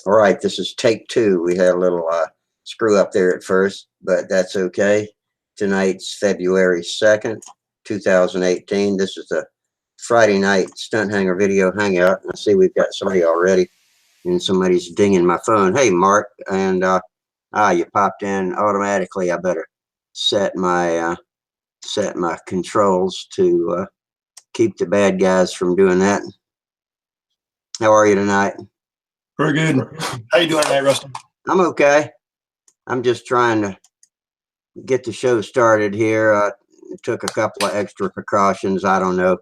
All right, this is take two. We had a little screw up there at first, but that's okay. Tonight's February 2nd, 2018. This is the Friday night Stunthangar video hangout. I see we've got somebody already, and somebody's dinging my phone. Hey, Mark, and you popped in automatically. I better set my controls to keep the bad guys from doing that. How are you tonight? Very good. How you doing tonight, Rustin? I'm okay. I'm just trying to get the show started here. Took a couple of extra precautions. I don't know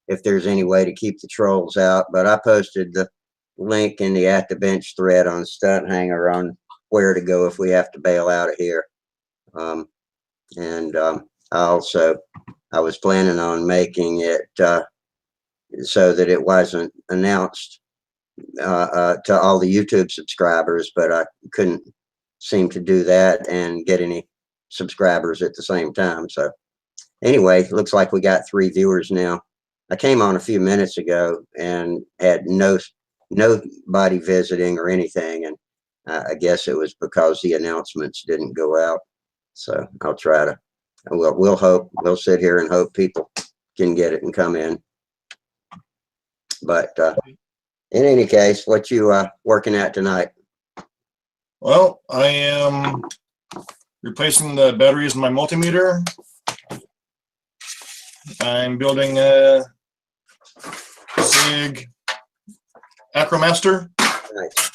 if there's any way to keep the trolls out, but I posted the link in the At the Bench thread on Stunthangar on where to go if we have to bail out of here. I was planning on making it so that it wasn't announced to all the YouTube subscribers, but I couldn't seem to do that and get any subscribers at the same time. So anyway, looks like we got 3 viewers now. I came on a few minutes ago and had nobody visiting or anything, and I guess it was because the announcements didn't go out. So I'll try to. We'll hope. We'll sit here and hope people can get it and come in. But in any case, what you working at tonight? Well, I am replacing the batteries in my multimeter. I'm building a SIG Acromaster. Nice.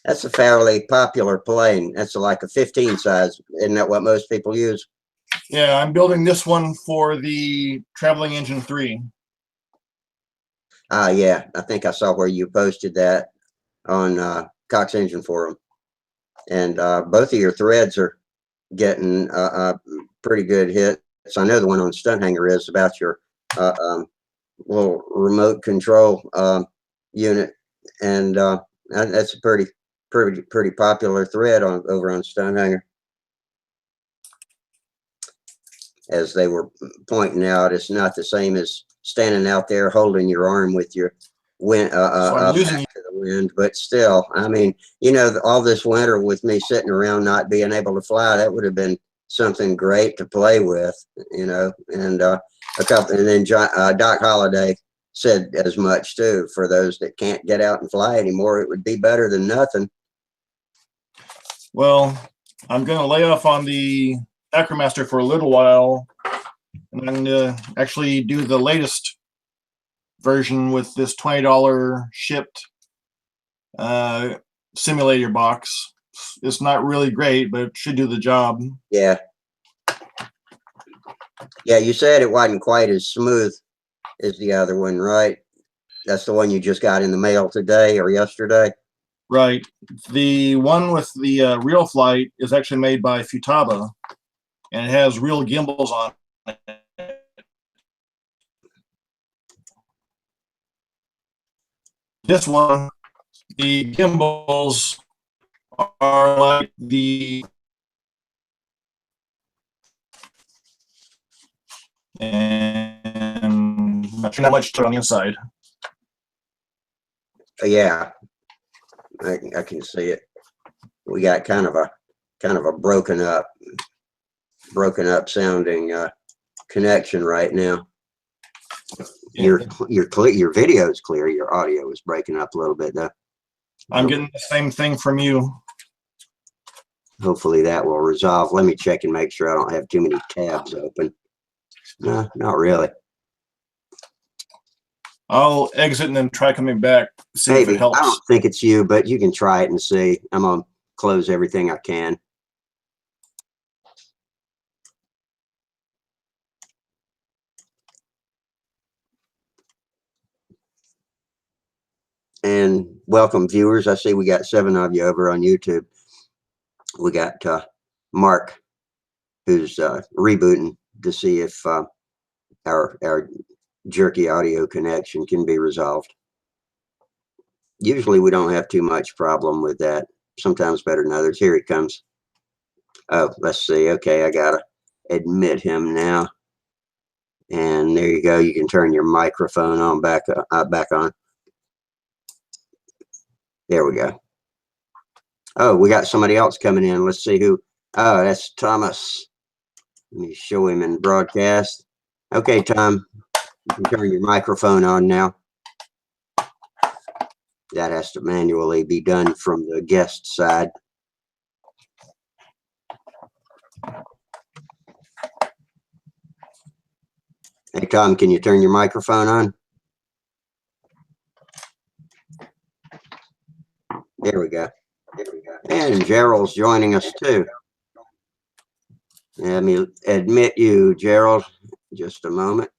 That's a fairly popular plane. That's like a 15 size. Isn't that what most people use? Yeah, I'm building this one for the Traveling Engine 3. Yeah, I think I saw where you posted that on Cox Engine Forum. And both of your threads are getting pretty good hits. I know the one on Stunthangar is about your little remote control unit, and that's a pretty popular thread over on Stunthangar. As they were pointing out, it's not the same as standing out there holding your arm with your wind up to the wind, but still, I mean, you know, all this winter with me sitting around not being able to fly, that would have been something great to play with, you know. And and then Doc Holliday said as much too. For those that can't get out and fly anymore, it would be better than nothing. Well, I'm going to lay off on the Acromaster for a little while, and I'm going to actually do the latest version with this $20 shipped simulator box. It's not really great, but it should do the job. Yeah. Yeah, you said it wasn't quite as smooth as the other one, right? That's the one you just got in the mail today or yesterday? Right. The one with the real flight is actually made by Futaba, and it has real gimbals on it. This one, the gimbals are like the and not much on the inside. Yeah, I can see it. We got kind of a broken up sounding connection right now. Your video is clear. Your audio is breaking up a little bit though. I'm getting the same thing from you. Hopefully that will resolve. Let me check and make sure I don't have too many tabs open. No, not really. I'll exit and then try coming back. See Maybe. if it helps. I don't think it's you, but you can try it and see. I'm gonna close everything I can. And welcome, viewers. I see we got 7 of you over on YouTube. We got Mark, who's rebooting to see if our jerky audio connection can be resolved. Usually we don't have too much problem with that. Sometimes better than others. Here he comes. Oh, let's see. Okay, I gotta admit him now. And there you go. You can turn your microphone on back on. There we go. Oh, we got somebody else coming in. Let's see who. Oh, that's Thomas. Let me show him in broadcast. Okay, Tom, you can turn your microphone on now. That has to manually be done from the guest side. Hey, Tom, can you turn your microphone on? There we go. And Gerald's joining us too. Let me admit you, Gerald, just a moment.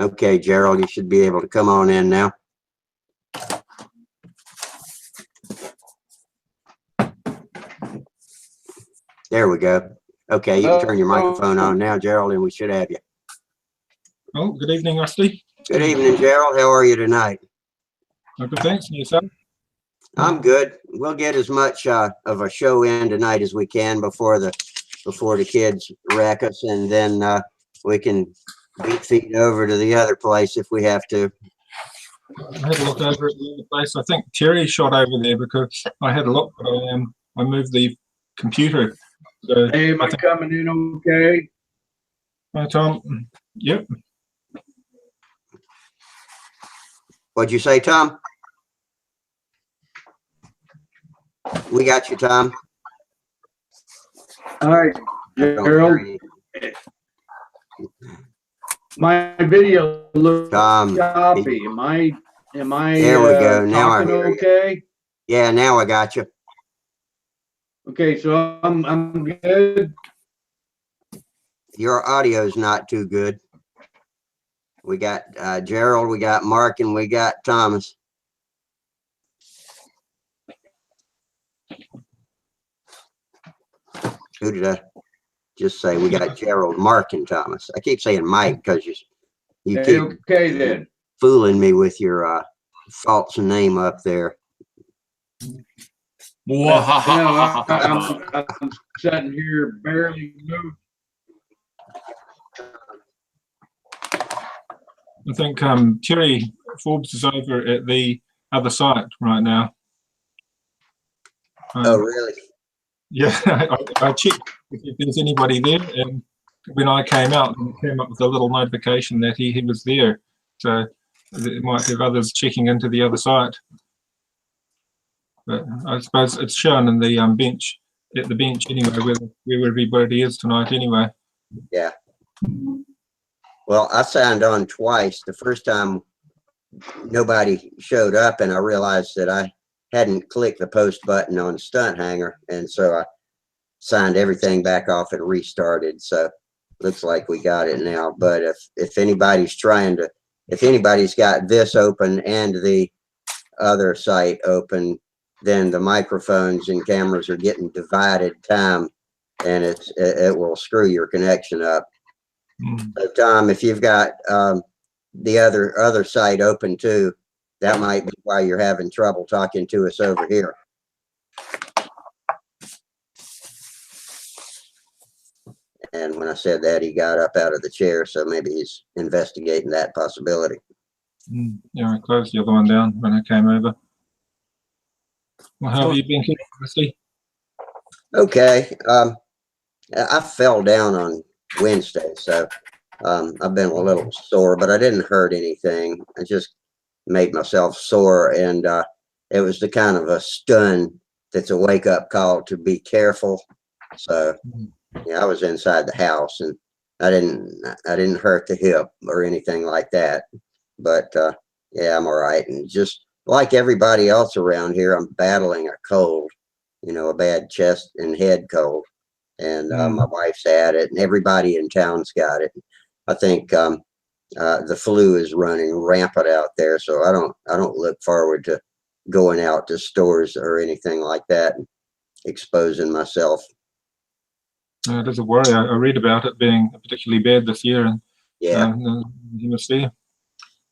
Okay, Gerald, you should be able to come on in now. There we go. Okay, you can turn your microphone on now, Gerald, and we should have you. Oh, good evening, Rusty. Good evening, Gerald. How are you tonight? Good, thanks. And yourself? I'm good. We'll get as much of a show in tonight as we can before the kids wreck us, and then we can beat feet over to the other place if we have to. I had a look over at the other place. I think Terry shot over there because I had a look, but I moved the computer. So Hey, am I coming in okay? Hi, Tom. Yep. What'd you say, Tom? We got you, Tom. All right, Gerald. My video looks Tom, choppy. Am I there we go. Now I talking hear you. okay? Yeah, now I got you. Okay, so I'm good. Your audio's not too good. We got Gerald, we got Mark, and we got Thomas. Who did I just say? We got Gerald, Mark, and Thomas. I keep saying Mike because you keep Okay then. fooling me with your false name up there. I'm sitting here barely moving. I think Terry Forbes is over at the other site right now. Oh, really? Yeah, I checked if there's anybody there, and when I came out, it came up with a little notification that he was there. So it might have others checking into the other site. But I suppose it's shown in the bench, at the bench anyway, where everybody is tonight anyway. Yeah. Well, I signed on twice. The first time nobody showed up, and I realized that I hadn't clicked the post button on Stunthangar, and so I signed everything back off and restarted. So looks like we got it now. But if anybody's if anybody's got this open and the other site open, then the microphones and cameras are getting divided time, and it will screw your connection up. So Tom, if you've got the other site open too, that might be why you're having trouble talking to us over here. And when I said that, he got up out of the chair, so maybe he's investigating that possibility. Yeah, I closed the other one down when I came over. Well, how have you been, Christy? Okay. I fell down on Wednesday, so I've been a little sore, but I didn't hurt anything. I just made myself sore, and it was the kind of a stun that's a wake-up call to be careful. So yeah, I was inside the house, and I didn't hurt the hip or anything like that. But yeah, I'm all right. And just like everybody else around here, I'm battling a cold, a bad chest and head cold. And my wife's had it, and everybody in town's got it. I think the flu is running rampant out there, so I don't look forward to going out to stores or anything like that and exposing myself. It is a worry. I read about it being particularly bad this year, and yeah, you must see.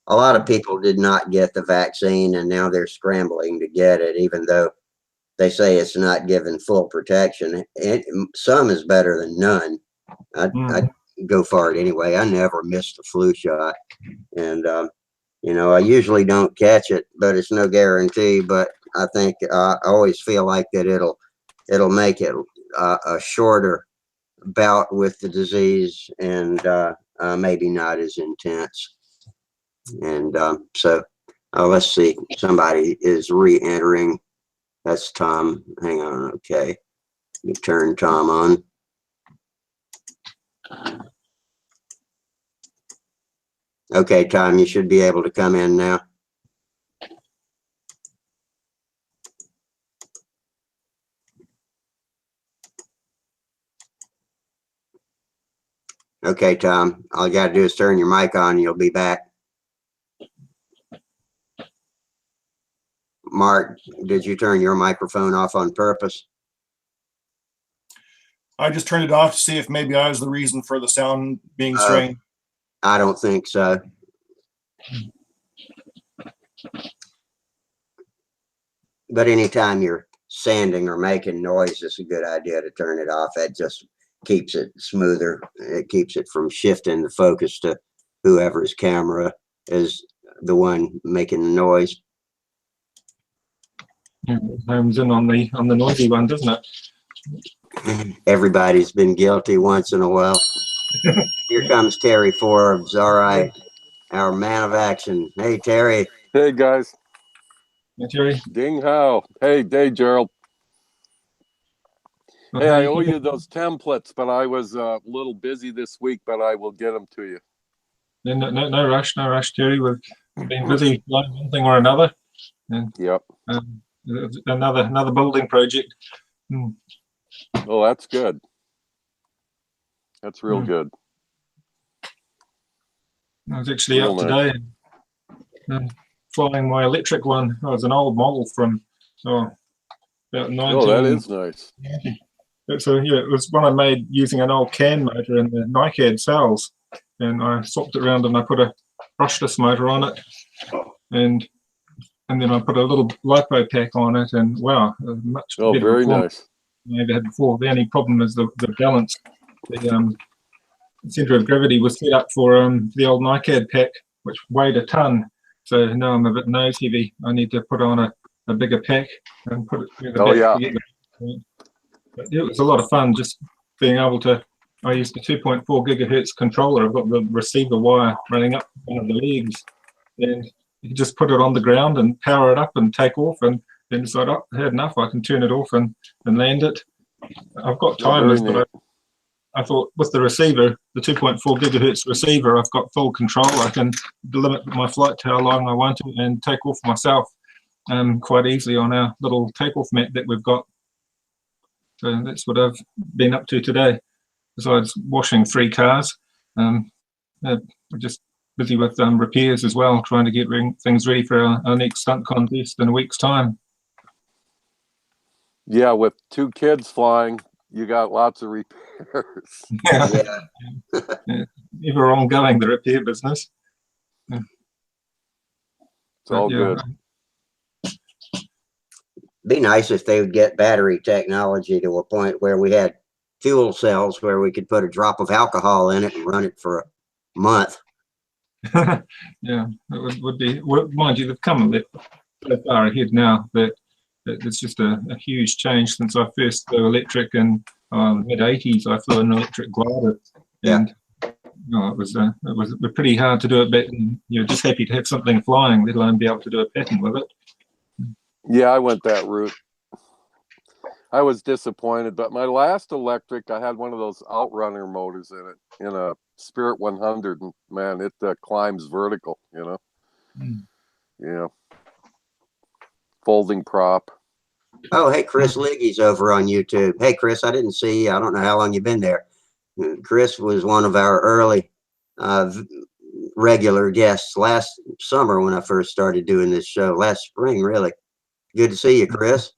A lot of people did not get the vaccine, and now they're scrambling to get it, even though they say it's not giving full protection. Some is better than none. go for it anyway. I never missed a flu shot, and you know, I usually don't catch it, but it's no guarantee. But I think I always feel like that it'll make it a shorter bout with the disease, and maybe not as intense. And so let's see, somebody is re-entering. That's Tom. Hang on. Okay, you turn Tom on. Okay, Tom, you should be able to come in now. Okay, Tom, all you got to do is turn your mic on and you'll be back. Mark, did you turn your microphone off on purpose? I just turned it off to see if maybe I was the reason for the sound being strained. I don't think so. But anytime you're sanding or making noise, it's a good idea to turn it off. That just keeps it smoother. It keeps it from shifting the focus to whoever's camera is the one making the noise. Homes in on the noisy one, doesn't it? Everybody's been guilty once in a while. Here comes Terry Forbes. All right, our man of action. Hey, Terry. Hey, guys. Yeah, Jerry. Ding how. Hey, Gerald. Hey, I owe you those templates, but I was a little busy this week, but I will get them to you. No rush, Terry. We've been busy like one thing or another. And, yep. Another building project. Oh, that's good. That's real good. I was actually out today and flying my electric one. It was an old model from about 19. Oh, that is nice. So yeah, it was one I made using an old CAN motor in the NiCad cells, and I swapped it around and I put a brushless motor on it, and then I put a little lipo pack on it, and wow, much better. Very nice. I ever had before. The only problem is the balance. The center of gravity was set up for the old NiCad pack, which weighed a ton. So now I'm a bit nose heavy. I need to put on a bigger pack and put it together. But it was a lot of fun just being able to. I used the 2.4 gigahertz controller. I've got the receiver wire running up one of the legs, and you just put it on the ground and power it up and take off, and then decide, oh, I had enough. I can turn it off and land it. I've got timers, but I thought with the receiver, the 2.4 gigahertz receiver, I've got full control. I can limit my flight to how long I want to and take off myself quite easily on our little takeoff mat that we've got. So that's what I've been up to today, besides washing 3 cars. I'm just busy with repairs as well, trying to get things ready for our next stunt contest in a week's time. Yeah, with 2 kids flying, you got lots of repairs. Yeah. Ever ongoing, the repair business. It's all good. Be nice if they would get battery technology to a point where we had fuel cells where we could put a drop of alcohol in it and run it for a month. Yeah, it would be. Well, mind you, they've come a bit far ahead now. That it's just a huge change since I first flew electric in mid '80s. I flew an electric glider, and it was pretty hard to do it back then. You're just happy to have something flying, let alone be able to do a pattern with it. Yeah, I went that route. I was disappointed, but my last electric, I had one of those outrunner motors in it, in a Spirit 100, and man, it climbs vertical, folding prop. Oh, hey, Chris Liggy's over on YouTube. Hey, Chris, I didn't see you. I don't know how long you've been there. Chris was one of our early regular guests last summer when I first started doing this show, last spring, really. Good to see you, Chris.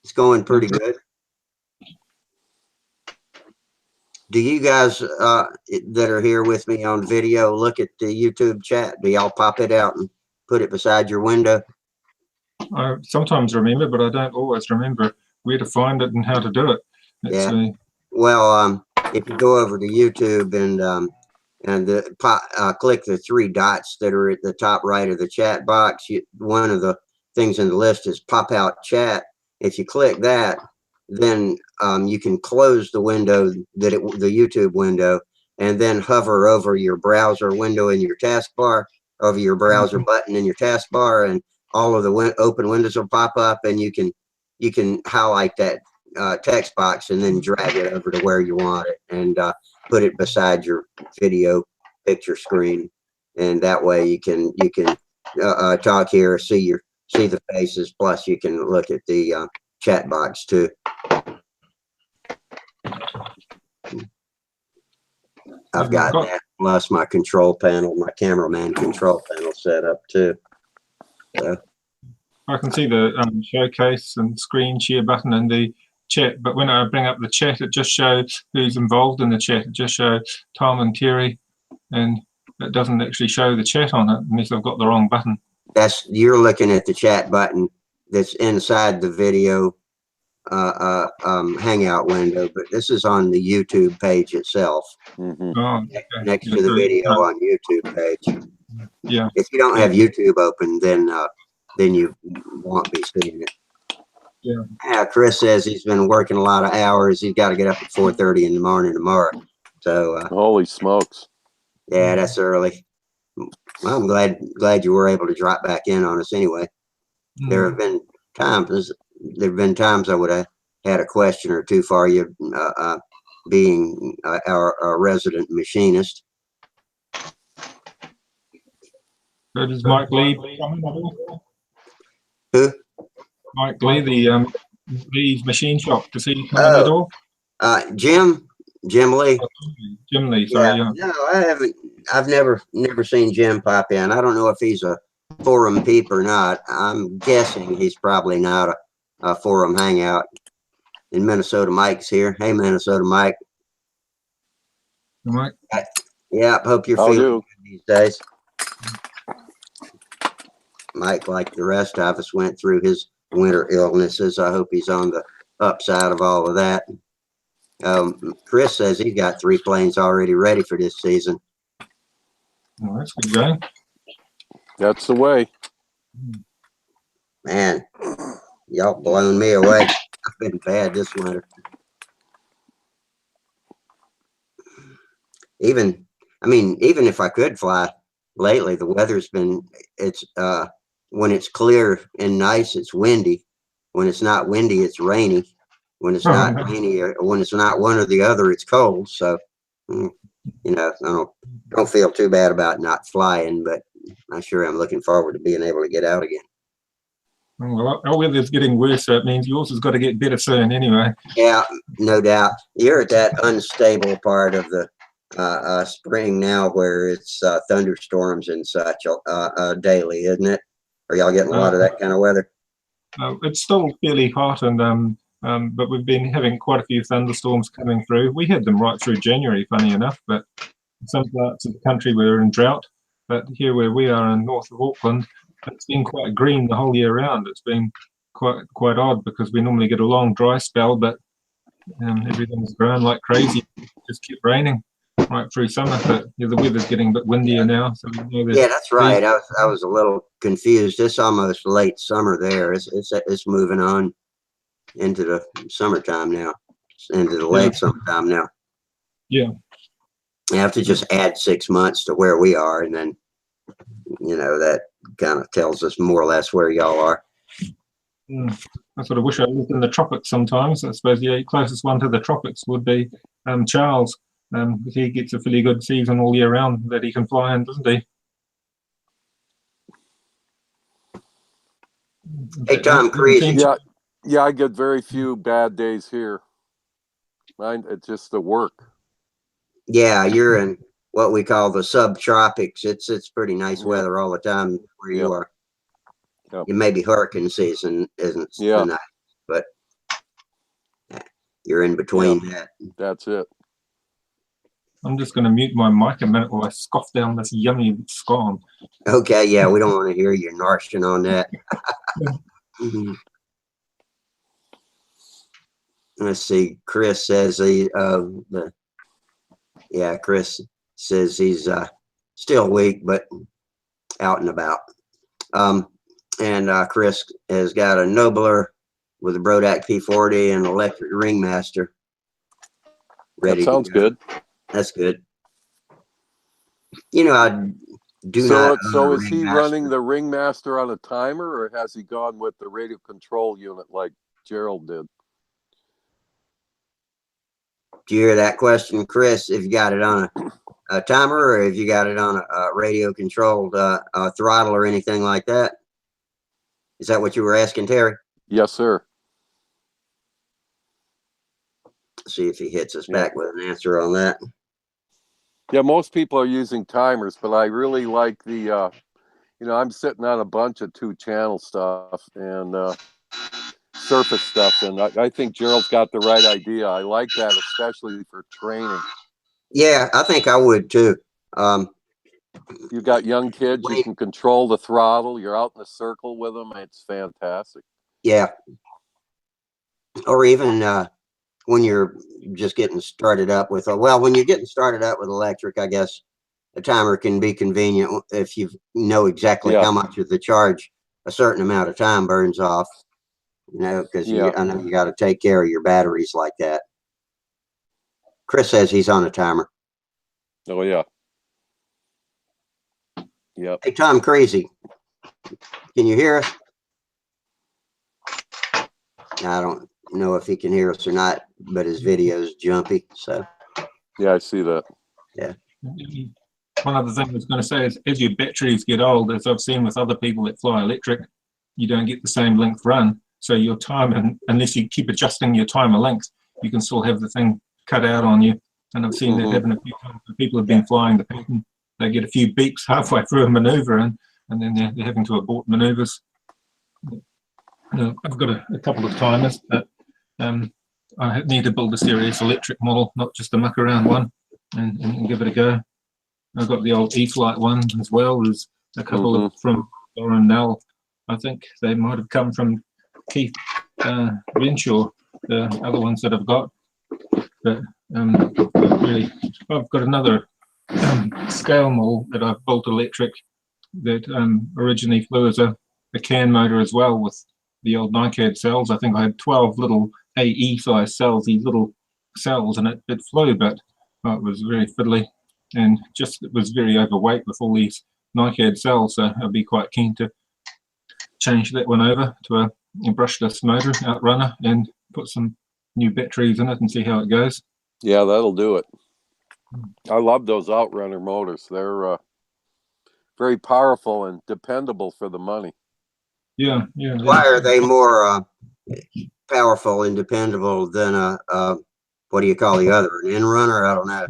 It's going pretty good. Do you guys that are here with me on video look at the YouTube chat? Do y'all pop it out and put it beside your window? I sometimes remember, but I don't always remember where to find it and how to do it. Well, if you go over to YouTube and click the three dots that are at the top right of the chat box, one of the things in the list is pop out chat. If you click that, then you can close the window the YouTube window, and then hover over your browser window in your taskbar, over your browser button in your taskbar, and all of the open windows will pop up, and you can highlight that text box and then drag it over to where you want it, and put it beside your video picture screen, and that way you can talk here, see the faces, plus you can look at the chat box too. I've got that, plus my control panel, my cameraman control panel set up too. So. I can see the showcase and screen share button in the chat, but when I bring up the chat, it just shows who's involved in the chat. It just shows Tom and Terry, and it doesn't actually show the chat on it unless I've got the wrong button. You're looking at the chat button that's inside the video Hangout window, but this is on the YouTube page itself. Mm-hmm. Oh, okay. Next to the video on YouTube page. Yeah. If you don't have YouTube open, then you won't be seeing it. Yeah. Chris says he's been working a lot of hours. He's got to get up at 4:30 in the morning tomorrow. So holy smokes. Yeah, that's early. Well, I'm glad you were able to drop back in on us anyway. There have been times I would have had a question or two for you, being our resident machinist. So does Mike Lee come in at all? Who? Mike Lee, the Lee's machine shop. Does he come in at all? Jim Lee. Jim Lee, sorry. Yeah. No, I haven't. I've never seen Jim pop in. I don't know if he's a forum peep or not. I'm guessing he's probably not a forum hangout. In Minnesota, Mike's here. Hey, Minnesota Mike. Mike. Yeah, hope you're feeling good these days. Mike, like the rest of us, went through his winter illnesses. I hope he's on the upside of all of that. Chris says he's got 3 planes already ready for this season. Oh, that's good going. That's the way. Man, y'all blown me away. I've been bad this winter. Even if I could fly lately, the weather's been, when it's clear and nice, it's windy. When it's not windy, it's rainy. When it's not rainy, or when it's not one or the other, it's cold. So, I don't feel too bad about not flying, but I sure am looking forward to being able to get out again. Well, our weather's getting worse, so it means yours has got to get better soon anyway. Yeah, no doubt. You're at that unstable part of the spring now where it's thunderstorms and such daily, isn't it? Are y'all getting a lot of that kind of weather? It's still fairly hot, and but we've been having quite a few thunderstorms coming through. We had them right through January, funny enough, but in some parts of the country we're in drought. But here where we are in north of Auckland, it's been quite green the whole year round. It's been quite odd because we normally get a long dry spell, but everything's grown like crazy. It just kept raining right through summer. But the weather's getting a bit windier now. So yeah, that's right. I was a little confused. It's almost late summer there. It's moving on into the summertime now, into the late summertime now. Yeah. You have to just add 6 months to where we are, and then that kind of tells us more or less where y'all are. I sort of wish I lived in the tropics sometimes. I suppose the closest one to the tropics would be Charles. He gets a fairly good season all year round that he can fly in, doesn't he? Hey, Tom Creasy. Yeah, I get very few bad days here. It's just the work. Yeah, you're in what we call the subtropics. It's pretty nice weather all the time where you are. Yep. It may be hurricane season isn't the nice, but you're in between that. That's it. I'm just going to mute my mic a minute while I scoff down this yummy scone. Okay, yeah, we don't want to hear you narshing on that. Let's see. Chris says the Yeah, Chris says he's still weak, but out and about. And Chris has got a Nobler with a Brodak P40 and electric Ringmaster ready. That sounds to go. good. That's good. You know, I do So, not. so own a is he Ringmaster. running the Ringmaster on a timer, or has he gone with the radio control unit like Gerald did? Do you hear that question, Chris? If you got it on a timer, or if you got it on a radio controlled throttle or anything like that? Is that what you were asking, Terry? Yes, sir. See if he hits us back with an answer on that. Yeah, most people are using timers, but I really like the, you know, I'm sitting on a bunch of 2-channel stuff and surface stuff, and I think Gerald's got the right idea. I like that, especially for training. Yeah, I think I would too. You've got young kids, you Wait. can control the throttle, you're out in a circle with them, it's fantastic. Yeah. Or even when you're just getting started up with, well, when you're getting started up with electric, I guess a timer can be convenient if you know exactly how much of the charge a certain amount of time burns off, you know, because I know you got to take care of your batteries like that. Chris says he's on a timer. Oh, yeah. Yep. Hey, Tom Crazy, can you hear us? I don't know if he can hear us or not, but his video's jumpy. So yeah, I see that. Yeah. One other thing I was going to say is, as your batteries get old, as I've seen with other people that fly electric, you don't get the same length run. So your time, unless you keep adjusting your timer length, you can still have the thing cut out on you. And I've seen that happen a few times. People have been flying the pattern. They get a few beeps halfway through a maneuver, and then they're having to abort maneuvers. I've got a couple of timers, but I need to build a serious electric model, not just a muck around one, and give it a go. I've got the old E-Flight one as well. There's a couple of from Lauren Nell. I think they might have come from Keith Renshaw, the other ones that I've got. But really, I've got another scale model that I've built electric that originally flew as a CAN motor as well with the old NiCad cells. I think I had 12 little AE size cells, these little cells, and it flew, but it was very fiddly and just it was very overweight with all these NiCad cells. So I'd be quite keen to change that one over to a brushless motor outrunner and put some new batteries in it and see how it goes. Yeah, that'll do it. I love those outrunner motors. They're very powerful and dependable for the money. Yeah, yeah. Why are they more powerful and dependable than what do you call the other, an in runner? I don't know.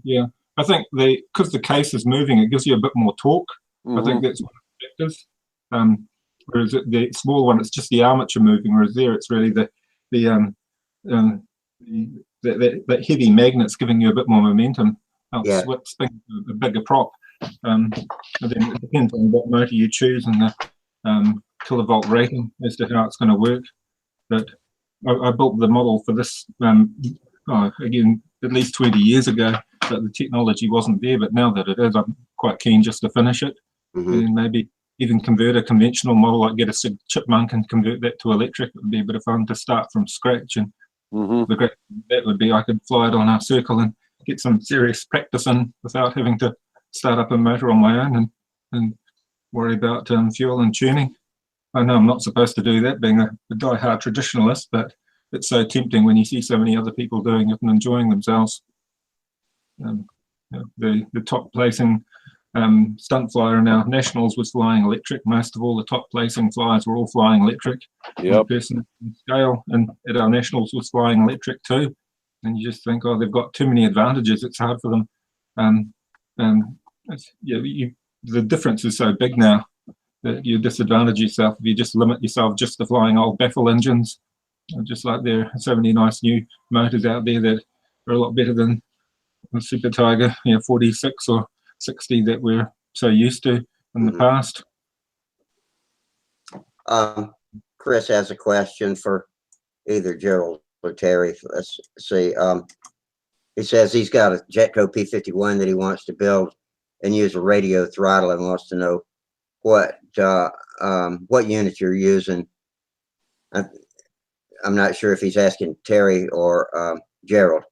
Yeah, I think because the case is moving, it gives you a bit more torque. I think that's one of the factors. Whereas the small one, it's just the armature moving. Whereas there, it's really that heavy magnet's giving you a bit more momentum. Helps spin a bigger prop. And then it depends on what motor you choose and the kilovolt rating as to how it's going to work. But I built the model for this again at least 20 years ago, but the technology wasn't there. But now that it is, I'm quite keen just to finish it and maybe even convert a conventional model, like get a chipmunk and convert that to electric. It would be a bit of fun to start from scratch. And the great thing that would be I could fly it on our circle and get some serious practice in without having to start up a motor on my own and worry about fuel and tuning. I know I'm not supposed to do that, being a die-hard traditionalist, but it's so tempting when you see so many other people doing it and enjoying themselves. The top placing stunt flyer in our nationals was flying electric. Most of all the top placing flyers were all flying electric. The person in scale and at our nationals was flying electric too. And you just think, oh, they've got too many advantages. It's hard for them. The difference is so big now that you disadvantage yourself if you just limit yourself just to flying old baffle engines. Just like there are so many nice new motors out there that are a lot better than the Super Tiger, 46 or 60 that we're so used to in the past. Chris has a question for either Gerald or Terry. Let's see. He says he's got a Jetco P51 that he wants to build and use a radio throttle, and wants to know what unit you're using. I'm not sure if he's asking Terry or Gerald.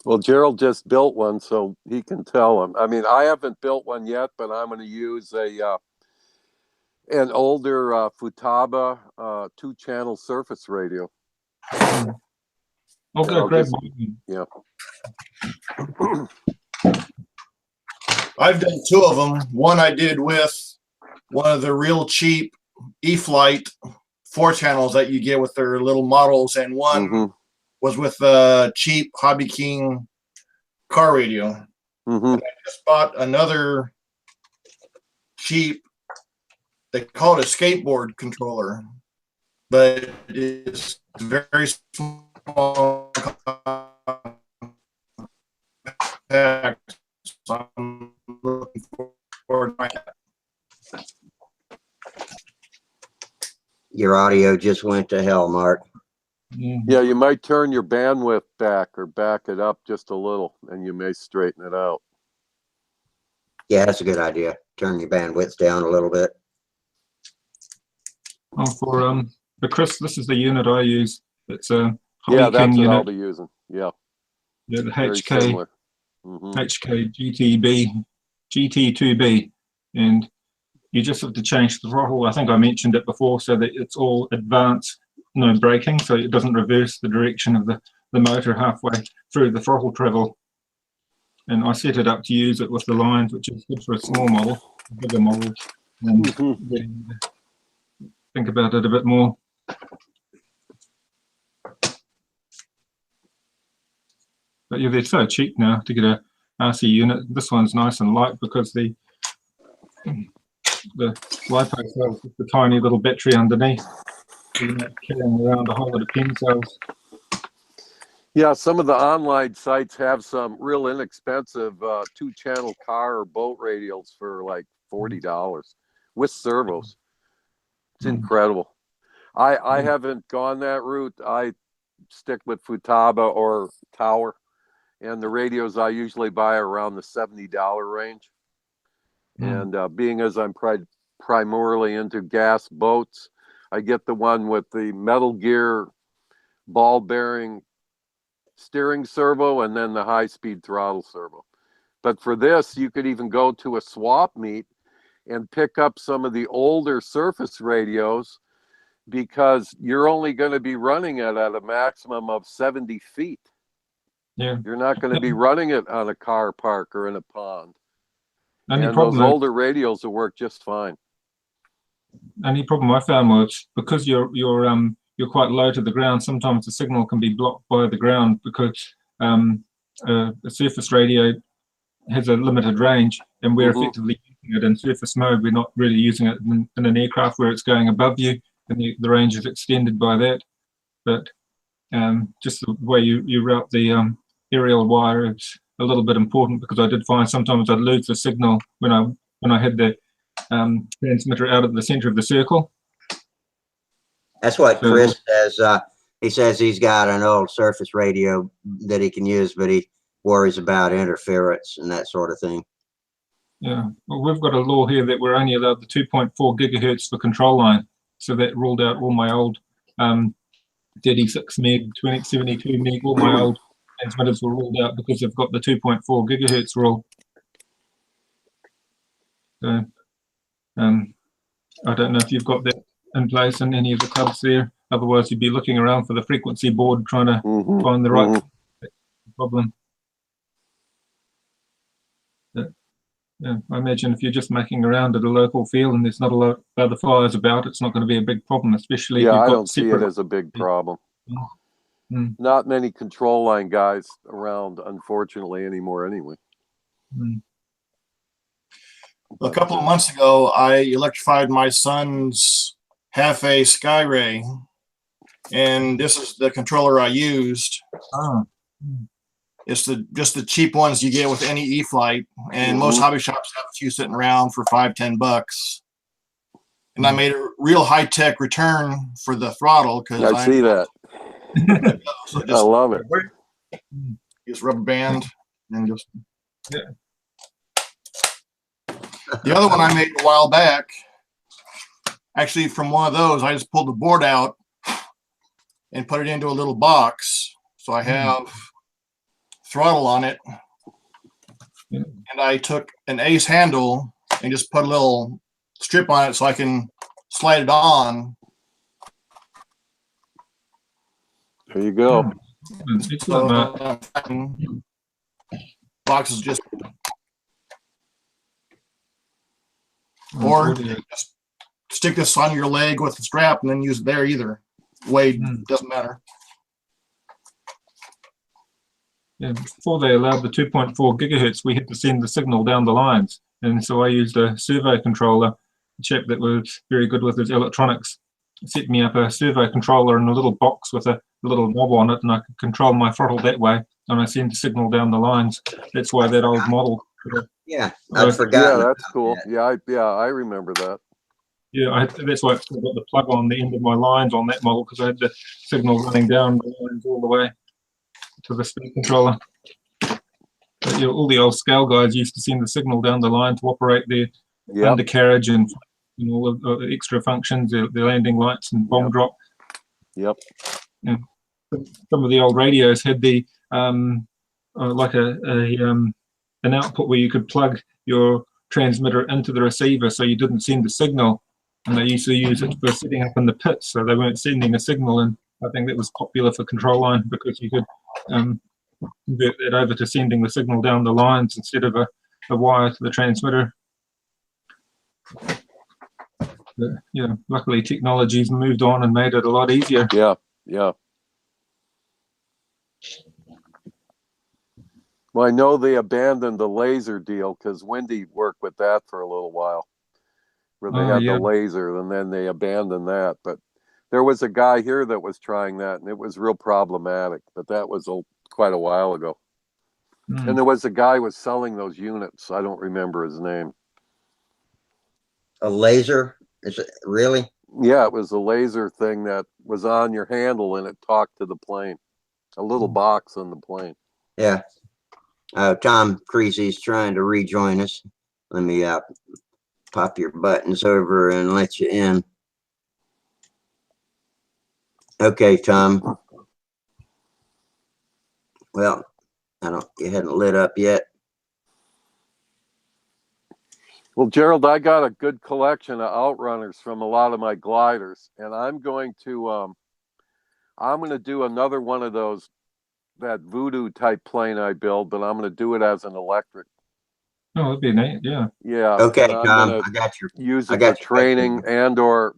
Well, Gerald just built one, so he can tell him. I mean, I haven't built one yet, but I'm going to use an older Futaba 2-channel surface radio. I'll go grab just, mine. Yeah. I've done 2 of them. One I did with one of the real cheap E-Flight 4 channels that you get with their little models, and one was with a cheap Hobby King car radio. And I just bought another cheap, they call it a skateboard controller, but it's very small compact. So I'm looking forward to that. Your audio just went to hell, Mark. Yeah, you might turn your bandwidth back or back it up just a little, and you may straighten it out. Yeah, that's a good idea. Turn your bandwidth down a little bit. Oh, for Chris, this is the unit I use. It's a Hobby Yeah, that's King what unit. I'll be using. Yeah, Yeah, the very HK similar. HK GT2B, and you just have to change the throttle. I think I mentioned it before, so that it's all advanced, no braking, so it doesn't reverse the direction of the motor halfway through the throttle travel. And I set it up to use it with the lines, which is good for a small model, bigger models, and then think about it a bit more. But yeah, they're so cheap now to get a RC unit. This one's nice and light because the LiPo cells with the tiny little battery underneath. So you're not carrying around a whole lot of pin cells. Yeah, some of the online sites have some real inexpensive 2-channel car or boat radios for like $40 with servos. It's incredible. I haven't gone that route. I stick with Futaba or Tower, and the radios I usually buy are around the $70 range. And being as I'm primarily into gas boats, I get the one with the Metal Gear ball bearing steering servo and then the high-speed throttle servo. But for this, you could even go to a swap meet and pick up some of the older surface radios, because you're only going to be running it at a maximum of 70 feet. Yeah. You're not going to be running it on a car park or in a pond. Only And problem those older radios will work just fine. Only problem I found was because you're quite low to the ground, sometimes the signal can be blocked by the ground, because a surface radio has a limited range, and we're effectively using it in surface mode. We're not really using it in an aircraft where it's going above you, and the range is extended by that. But just the way you route the aerial wire is a little bit important, because I did find sometimes I'd lose the signal when I had the transmitter out at the center of the circle. That's what Chris says. He says he's got an old surface radio that he can use, but he worries about interference and that sort of thing. Yeah, well, we've got a law here that we're only allowed the 2.4 gigahertz for control line, so that ruled out all my old 36 meg, 72 meg, all my old transmitters were ruled out because they've got the 2.4 gigahertz rule. So I don't know if you've got that in place in any of the clubs there. Otherwise, you'd be looking around for the frequency board trying to find the right problem. Yeah, I imagine if you're just making around at a local field and there's not a lot of other flyers about, it's not going to be a big problem, especially if you've got I don't see it as a big problem. Not many control line guys around, unfortunately, anymore anyway. A couple of months ago, I electrified my son's half-A Skyray, and this is the controller I used. It's just the cheap ones you get with any E-Flight, and most hobby shops have a few sitting around for $5-10. And I made a real high-tech return for the throttle, because I see that. So I love it. You Just rubber band and just. Yeah. The other one I made a while back, actually from one of those, I just pulled the board out and put it into a little box. So I have throttle on it. Yeah. And I took an ace handle and just put a little strip on it so I can slide it on. There you go. Excellent, Mark. Box is just, or just stick this on your leg with the strap and then use it there. Either way, doesn't matter. Yeah, before they allowed the 2.4 gigahertz, we had to send the signal down the lines. And so I used a servo controller, a chap that was very good with his electronics, set me up a servo controller in a little box with a little knob on it, and I could control my throttle that way, and I send the signal down the lines. That's why that old model. Yeah, I'd forgotten. Yeah, that's cool. That. Yeah, I remember that. Yeah, that's why I've still got the plug on the end of my lines on that model, because I had the signal running down the lines all the way to the speed controller. But, yeah, all the old scale guys used to send the signal down the line to operate their undercarriage and all of the extra functions, the landing lights and bomb drop. Yep. And some of the old radios had the like an output where you could plug your transmitter into the receiver, so you didn't send the signal. And they used to use it for setting up in the pits, so they weren't sending a signal. And I think that was popular for control line, because you could convert that over to sending the signal down the lines instead of a wire to the transmitter. But, yeah, luckily technology's moved on and made it a lot easier. Yeah, yeah. Well, I know they abandoned the laser deal because Wendy worked with that for a little while, where they had the laser, and then they abandoned that. But there was a guy here that was trying that, and it was real problematic. But that was quite a while ago. And there was a guy who was selling those units. I don't remember his name. A laser? Is it really? Yeah, it was a laser thing that was on your handle, and it talked to the plane. A little box on the plane. Yeah. Tom Creasy's trying to rejoin us. Let me pop your buttons over and let you in. Okay, Tom. Well, you hadn't lit up yet. Well, Gerald, I got a good collection of outrunners from a lot of my gliders, and I'm going to do another one of those, that Voodoo type plane I build, but I'm going to do it as an electric. Oh, that'd be neat. Yeah. Yeah. Okay, Tom, I got your. Use it for training and or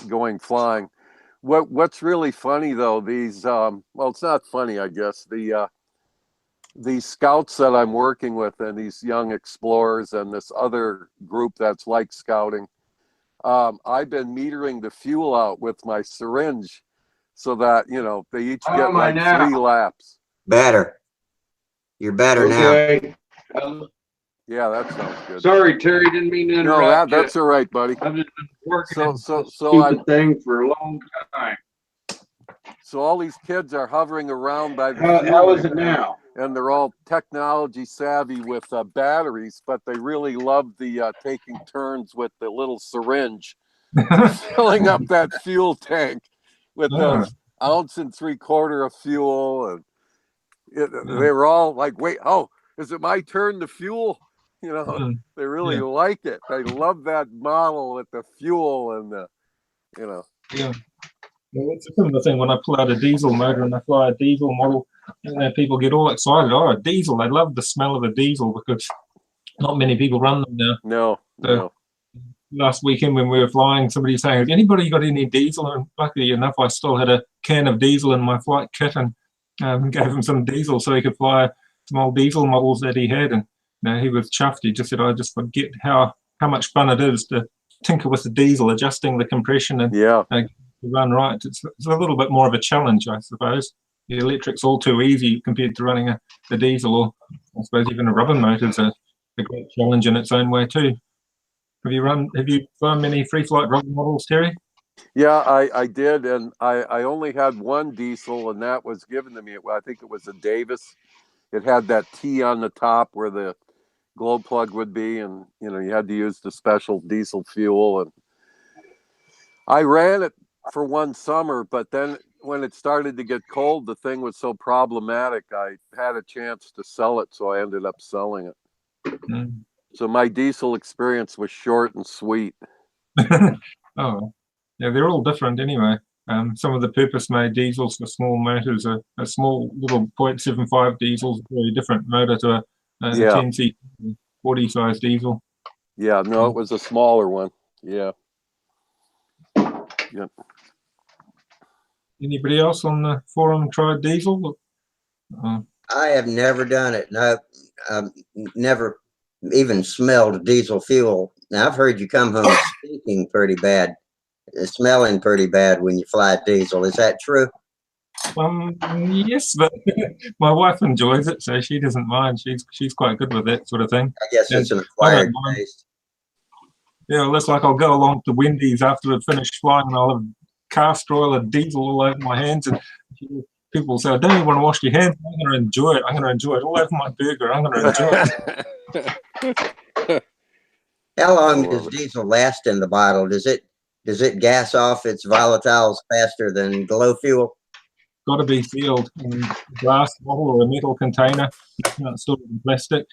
going flying. What's really funny though, these well, it's not funny, I guess. These scouts that I'm working with, and these young explorers, and this other group that's like scouting, I've been metering the fuel out with my syringe, so that they each get like 3 laps. Better. You're better now. Yeah, that sounds good. Sorry, Terry, didn't mean to interrupt. No, that's all right, buddy. I've just been working So I'm thing for a long time. So all these kids are hovering around by the How is it now? And they're all technology savvy with batteries, but they really love the taking turns with the little syringe, filling up that fuel tank with those 1 3/4 ounces of fuel. And they were all like, wait, is it my turn to fuel? They really like it. They love that model with the fuel and the. Yeah. Well, it's a similar thing when I pull out a diesel motor and I fly a diesel model, and people get all excited. Oh, a diesel! They love the smell of a diesel, because not many people run them now. No. Last weekend when we were flying, somebody was saying, "Has anybody got any diesel?" And luckily enough, I still had a can of diesel in my flight kit, and gave him some diesel so he could fly some old diesel models that he had. And he was chuffed. He just said, "I just forget how much fun it is to tinker with the diesel, adjusting the compression and run right." It's a little bit more of a challenge, I suppose. The electric's all too easy compared to running a diesel, or I suppose even a rubber motor is a great challenge in its own way too. Have you flown many free flight rubber models, Terry? Yeah, I did, and I only had one diesel, and that was given to me. I think it was a Davis. It had that T on the top where the glow plug would be, and you had to use the special diesel fuel. And I ran it for one summer, but then when it started to get cold, the thing was so problematic. I had a chance to sell it, so I ended up selling it. Mm. So my diesel experience was short and sweet. Oh, yeah, they're all different anyway. Some of the purpose-made diesels for small motors are a small little 0.75 diesels, very different motor to a Yeah. 10C 40 size diesel. Yeah, no, it was a smaller one. Yeah. Yep. Anybody else on the forum tried diesel? I have never done it. No, never even smelled diesel fuel. Now I've heard you come home stinking pretty bad, smelling pretty bad when you fly diesel. Is that true? Yes, but my wife enjoys it, so she doesn't mind. She's quite good with that sort of thing. I guess And it's an I acquired don't mind. taste. Yeah, well, it's like I'll go along to Wendy's after I've finished flying, and I'll have castor oil and diesel all over my hands, and people say, "I don't even want to wash your hands. I'm going to enjoy it. I'm going to enjoy it all over my burger. I'm going to enjoy it." How long does diesel last in the bottle? Does it gas off its volatiles faster than glow fuel? Got to be sealed in a glass bottle or a metal container. You can't store it in plastic.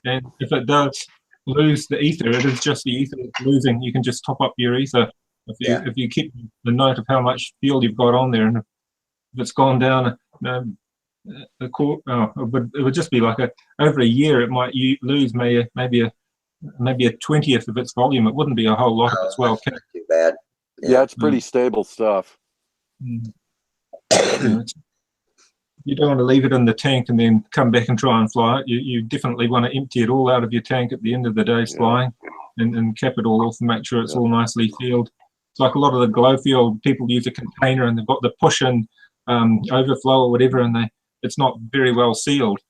And if it does lose the ether, it is just the ether it's losing. You can just top up your ether if you keep the note of how much fuel you've got on there, and if it's gone down it would just be like over a year. It might lose maybe a 20th of its volume. It wouldn't be a whole lot if it's well kept. Not too bad. Yeah, it's pretty stable stuff. You don't want to leave it in the tank and then come back and try and fly it. You definitely want to empty it all out of your tank at the end of the day's flying and cap it all off and make sure it's all nicely sealed. It's like a lot of the glow fuel, people use a container and they've got the push-in overflow or whatever, and it's not very well sealed.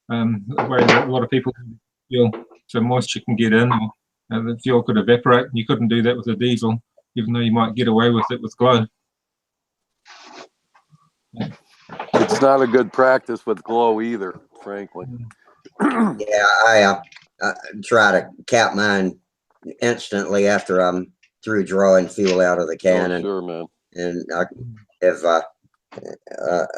Where a lot of people feel so moisture can get in, or the fuel could evaporate. You couldn't do that with a diesel, even though you might get away with it with glow. It's not a good practice with glow either, frankly. Yeah, I try to cap mine instantly after I'm through drawing fuel out of the cannon. Sure, man. And I have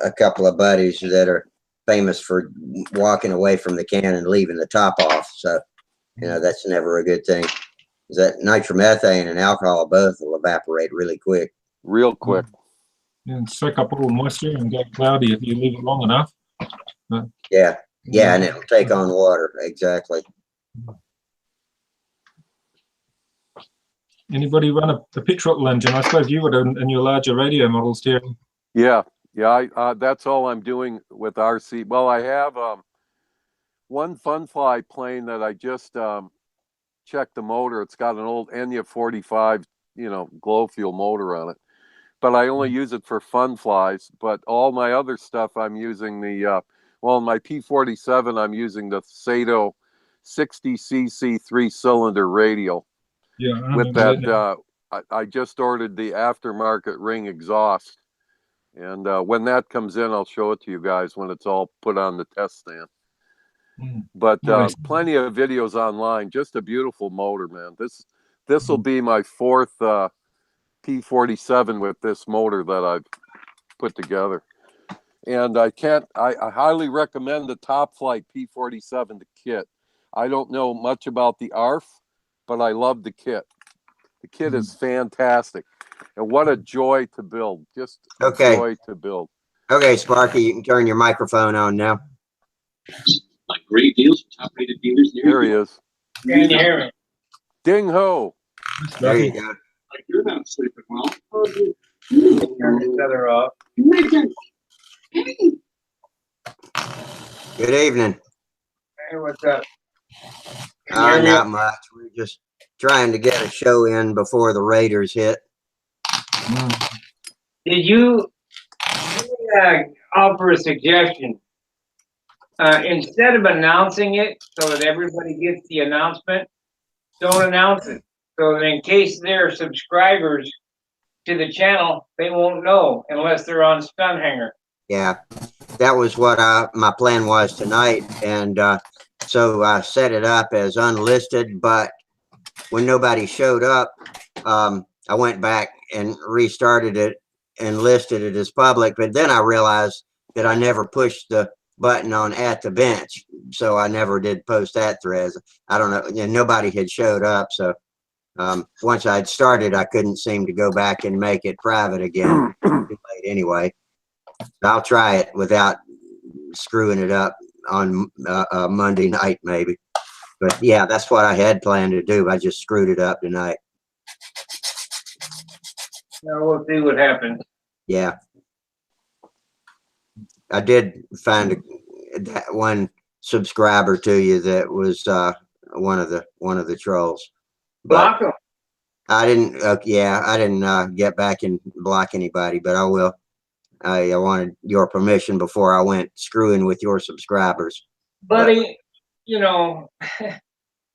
a couple of buddies that are famous for walking away from the cannon, leaving the top off. So, that's never a good thing. That nitromethane and alcohol both will evaporate really quick. Real quick. And soak up all the moisture and go cloudy if you leave it long enough. Yeah, and it'll take on water. Exactly. Anybody run a petrol engine? I suppose you would in your larger radio models, Terry. Yeah. That's all I'm doing with RC. Well, I have one Funfly plane that I just checked the motor. It's got an old Enya 45, glow fuel motor on it. But I only use it for fun flies. But all my other stuff, I'm using my P47, I'm using the Sato 60cc 3-cylinder radial. Yeah. With that, I just ordered the aftermarket ring exhaust. And when that comes in, I'll show it to you guys when it's all put on the test stand. But Nice. plenty of videos online. Just a beautiful motor, man. This will be my fourth P47 with this motor that I've put together. And I highly recommend the Top Flight P47, the kit. I don't know much about the ARF, but I love the kit. The kit is fantastic. And what a joy to build. Just a joy to build. Okay, Sparky, you can turn your microphone on now. Like great deals from top-rated dealers. There he is. Can you hear me? Ding ho. There you go. Like you're not sleeping well. Turn each other off. Good evening. Hey, what's up? Not much. We're just trying to get a show in before the Raiders hit. Did you offer a suggestion? Instead of announcing it so that everybody gets the announcement, don't announce it. So that in case they're subscribers to the channel, they won't know unless they're on Stunthangar. Yeah, that was what my plan was tonight, and so I set it up as unlisted. But when nobody showed up, I went back and restarted it and listed it as public. But then I realized that I never pushed the button on at the bench, so I never did post that thread. I don't know, and nobody had showed up. So once I'd started, I couldn't seem to go back and make it private again. Too late anyway. I'll try it without screwing it up on Monday night, maybe. But yeah, that's what I had planned to do. I just screwed it up tonight. Now we'll see what happens. Yeah, I did find that one subscriber to you that was one of the trolls. Block them. I didn't. Yeah, I didn't get back and block anybody, but I will. I wanted your permission before I went screwing with your subscribers. Buddy, you know,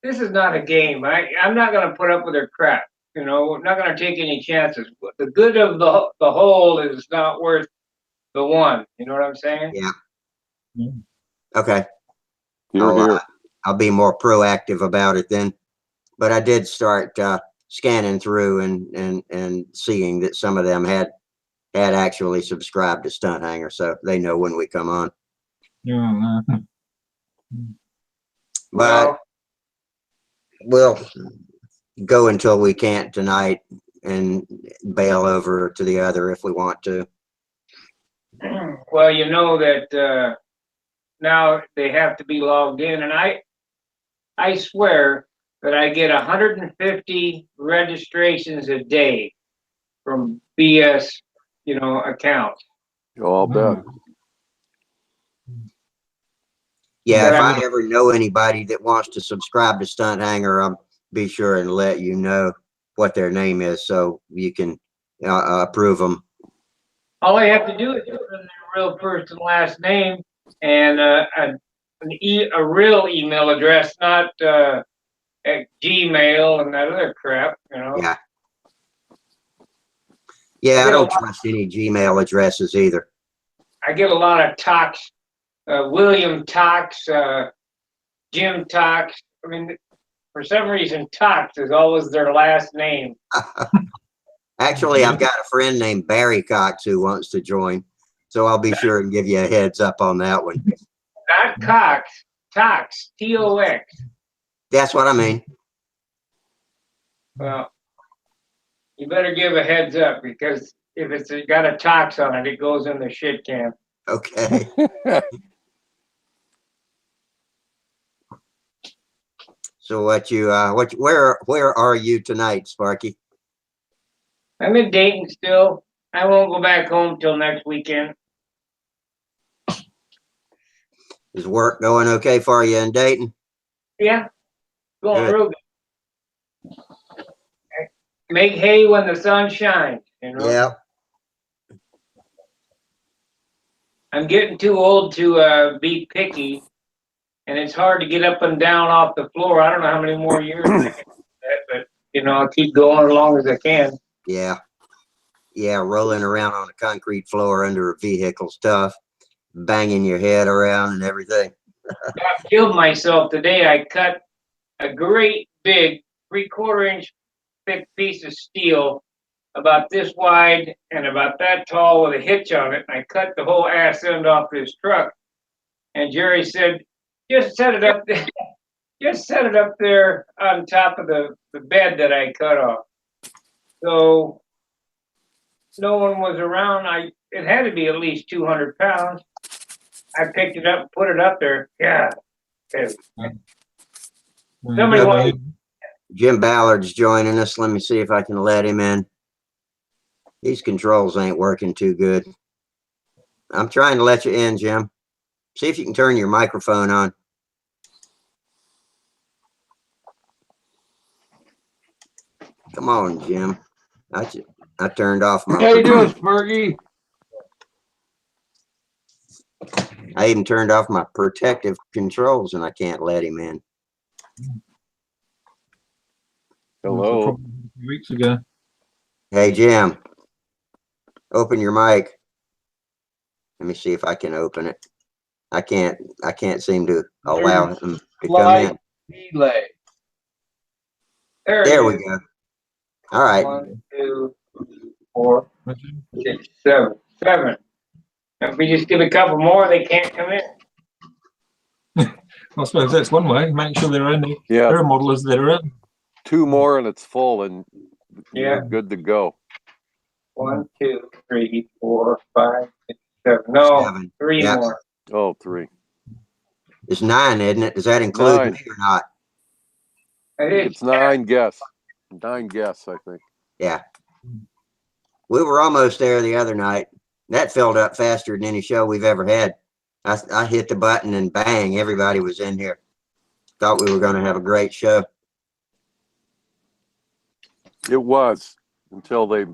this is not a game. I'm not going to put up with their crap. You know, I'm not going to take any chances. The good of the whole is not worth the one. You know what I'm saying? Yeah. Okay. Here. I'll be more proactive about it then. But I did start scanning through and seeing that some of them had actually subscribed to Stunthangar, so they know when we come on. Yeah. But we'll go until we can't tonight and bail over to the other if we want to. Well, you know that now they have to be logged in, and I swear that I get 150 registrations a day from BS, accounts. I'll bet. Yeah, But if I'm- I ever know anybody that wants to subscribe to Stunthangar, I'll be sure and let you know what their name is so you can approve them. All I have to do is put in their real first and last name and a real email address, not at Gmail and that other crap, Yeah. Yeah, I don't trust any Gmail addresses either. I get a lot of talks, William talks, Jim talks. I mean, for some reason, talks is always their last name. Actually, I've got a friend named Barry Cox who wants to join, so I'll be sure and give you a heads up on that one. Not Cox, Tox, Tox. That's what I mean. Well, you better give a heads up because if it's got a tox on it, it goes in the shit can. Okay. So where are you tonight, Sparky? I'm in Dayton still. I won't go back home till next weekend. Is work going okay for you in Dayton? Yeah, going Good. real good. Make hay when the sun shines, Yeah. I'm getting too old to be picky, and it's hard to get up and down off the floor. I don't know how many more years I can do that, but I'll keep going as long as I can. Yeah. Yeah, rolling around on a concrete floor under a vehicle's tough, banging your head around and everything. I killed myself today. I cut a great big 3/4 inch thick piece of steel about this wide and about that tall with a hitch on it. And I cut the whole ass end off his truck. And Jerry said, just set it up there. Just set it up there on top of the bed that I cut off. So no one was around. It had to be at least 200 pounds. I picked it up and put it up there. Yeah. Somebody wanted. Jim Ballard's joining us. Let me see if I can let him in. These controls ain't working too good. I'm trying to let you in, Jim. See if you can turn your microphone on. Come on, Jim. I turned off my. How you doing, Sparky? I even turned off my protective controls and I can't let him in. Hello. A few weeks ago. Hey, Jim. open your mic. Let me see if I can open it. I can't seem to allow him to come in. Delay. There There it we is. go. All right. 1, 2, 3, 4, 6, 7. 7. If we just give a couple more, they can't come in. I suppose that's one way. Make sure there are only Yeah, there are modelers that are in. 2 more and it's full, and Yeah. you're good to go. 1, 2, 3, 4, 5, 6, 7. No, 7. 3 Yeah. more. Oh, 3. It's 9, isn't it? Does that include 9. me or not? I think It's 9 guess. 9 guess, I think. Yeah. We were almost there the other night. That filled up faster than any show we've ever had. I hit the button and bang, everybody was in here. Thought we were going to have a great show. It was until they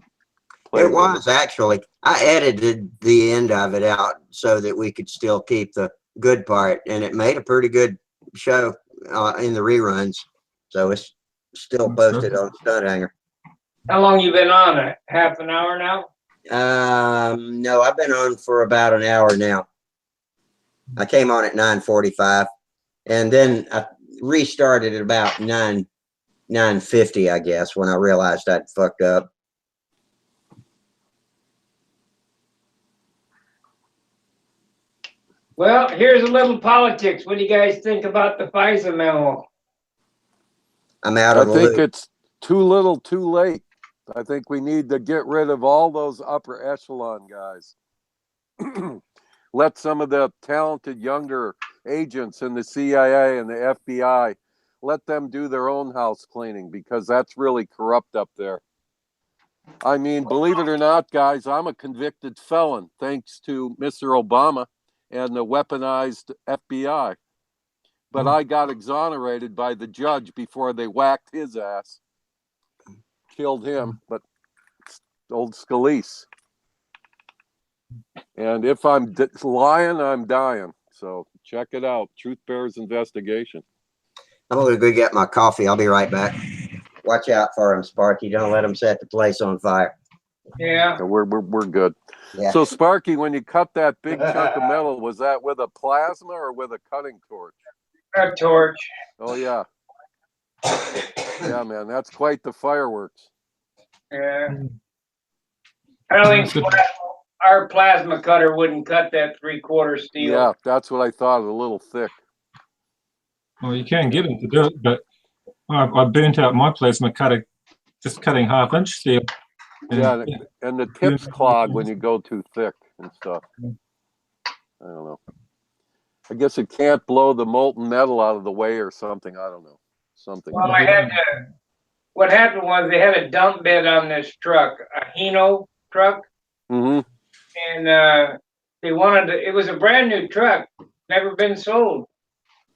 played. It was actually. I edited the end of it out so that we could still keep the good part, and it made a pretty good show in the reruns. So it's still posted on Stunthangar. How long you been on it? Half an hour now? No, I've been on for about an hour now. I came on at 9:45, and then I restarted at about 9:50, I guess, when I realized I'd fucked up. Well, here's a little politics. What do you guys think about the FISA memo? I'm out I of the think loop. it's too little, too late. I think we need to get rid of all those upper echelon guys. Let some of the talented younger agents in the CIA and the FBI, let them do their own house cleaning, because that's really corrupt up there. I mean, believe it or not, guys, I'm a convicted felon thanks to Mr. Obama and the weaponized FBI. But I got exonerated by the judge before they whacked his ass. Killed him, but old Scalise. And if I'm lying, I'm dying. So check it out. Truth Bears Investigation. I'm going to go get my coffee. I'll be right back. Watch out for him, Sparky. Don't let him set the place on fire. Yeah. So we're good. Yeah. So Sparky, when you cut that big chunk of metal, was that with a plasma or with a cutting torch? A torch. Oh yeah. Yeah, man, that's quite the fireworks. Yeah. I don't think our plasma cutter wouldn't cut that 3/4 steel. Yeah, that's what I thought, a little thick. Well, you can get them to do it, but I burnt out my plasma cutter just cutting 1/2 inch steel. Yeah, and the tips clog when you go too thick and stuff. I don't know. I guess it can't blow the molten metal out of the way or something. I don't know. Something. Well, what happened was they had a dump bed on this truck, a Hino truck. Mm-hmm. And they wanted to, it was a brand new truck, never been sold.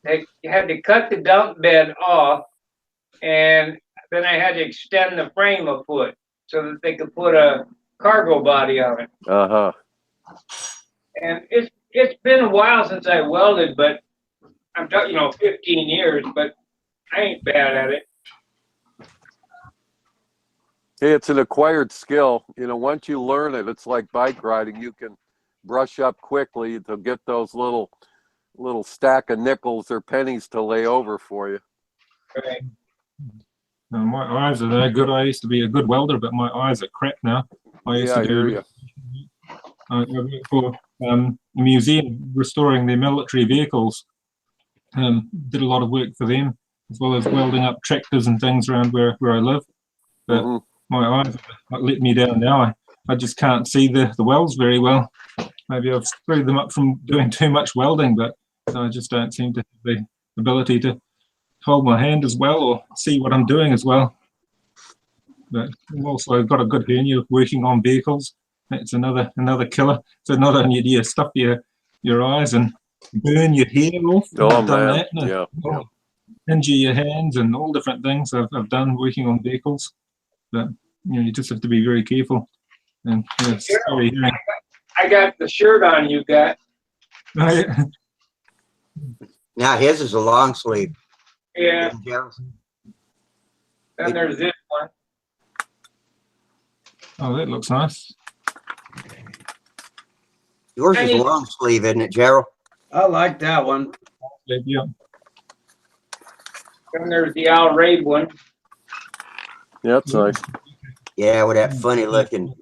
They had to cut the dump bed off, and then I had to extend the frame a foot so that they could put a cargo body on it. Uh-huh. And it's been a while since I welded, but I'm talking, 15 years, but I ain't bad at it. Hey, it's an acquired skill. Once you learn it, it's like bike riding. You can brush up quickly to get those little stack of nickels or pennies to lay over for you. Right. No, my eyes are no good. I used to be a good welder, but my eyes are crap now. I used Yeah, I to hear do. you. I worked for a museum restoring their military vehicles. Did a lot of work for them, as well as welding up tractors and things around where I live. But my eyes let me down now. I just can't see the welds very well. Maybe I've screwed them up from doing too much welding, but I just don't seem to have the ability to hold my hand as well or see what I'm doing as well. But I've also got a good hernia working on vehicles. That's another killer. So not only do you stuff your eyes and burn your hair off, I've done that. Yeah. Injure your hands and all different things I've done working on vehicles. But you just have to be very careful. And it's scary hearing. I got the shirt on you got. Now his is a long sleeve. Yeah. Yeah. Then there's this one. Oh, that looks nice. Yours is long sleeve, isn't it, Gerald? I like that one. Yeah. Then there's the Al Rabe one. Yeah, that's nice. Yeah, with that funny looking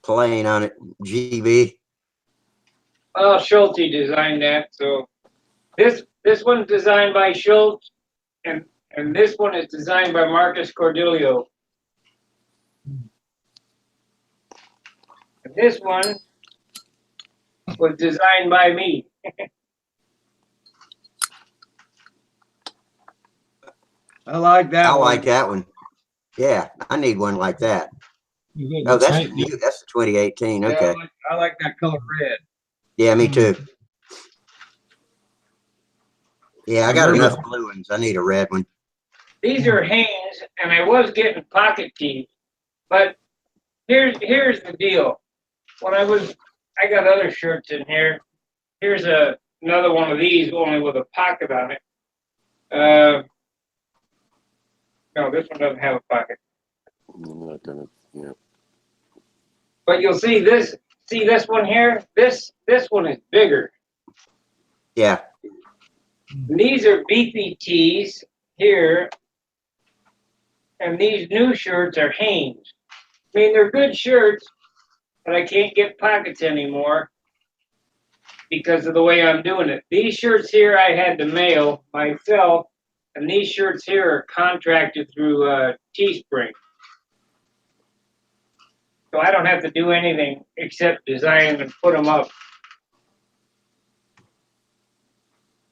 plane on it, GB. Well, Schulte designed that. So this one's designed by Schultz, and this one is designed by Marcus Cordillo. And this one was designed by me. I like that I one. like that one. Yeah, I need one like that. Oh, that's Right, yeah. that's 2018. Yeah, Okay. I like that color red. Yeah, me too. Yeah, I got Remember- enough blue ones. I need a red one. These are Hanes, and I was getting pocket tees, but here's the deal. When I got other shirts in here. Here's another one of these, only with a pocket on it. No, this one doesn't have a pocket. I'm not gonna. Yeah. But you'll see this. See this one here. This one is bigger. Yeah. And these are beefy tees here, and these new shirts are Hanes. I mean, they're good shirts, but I can't get pockets anymore because of the way I'm doing it. These shirts here I had to mail myself, and these shirts here are contracted through Teespring. So I don't have to do anything except design and put them up.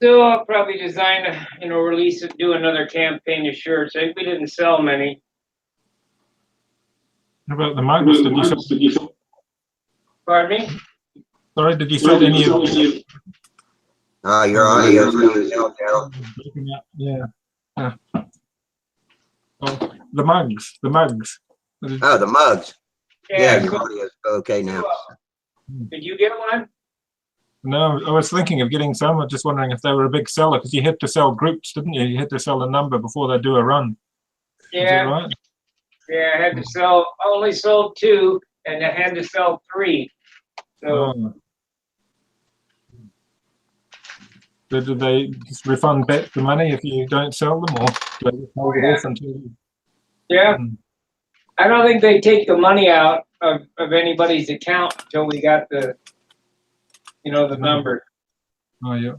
So I'll probably design, release it, do another campaign of shirts. We didn't sell many. How about the mugs? Did you sell? Pardon me? Sorry, did you sell any of them? Oh, your audio's going down, Gerald. Yeah. Oh, the mugs. The mugs. Oh, the mugs. Yeah, Yeah. your audio's okay now. Did you get one? No, I was thinking of getting some. I was just wondering if they were a big seller because you had to sell groups, didn't you? You had to sell a number before they do a run. Is that Yeah. right? Yeah, I had to sell, only sold 2, and I had to sell 3. So, Oh. So do they just refund back the money if you don't sell them, or do they just hold it off until you? yeah, I don't think they take the money out of anybody's account until we got the number. Oh, yeah.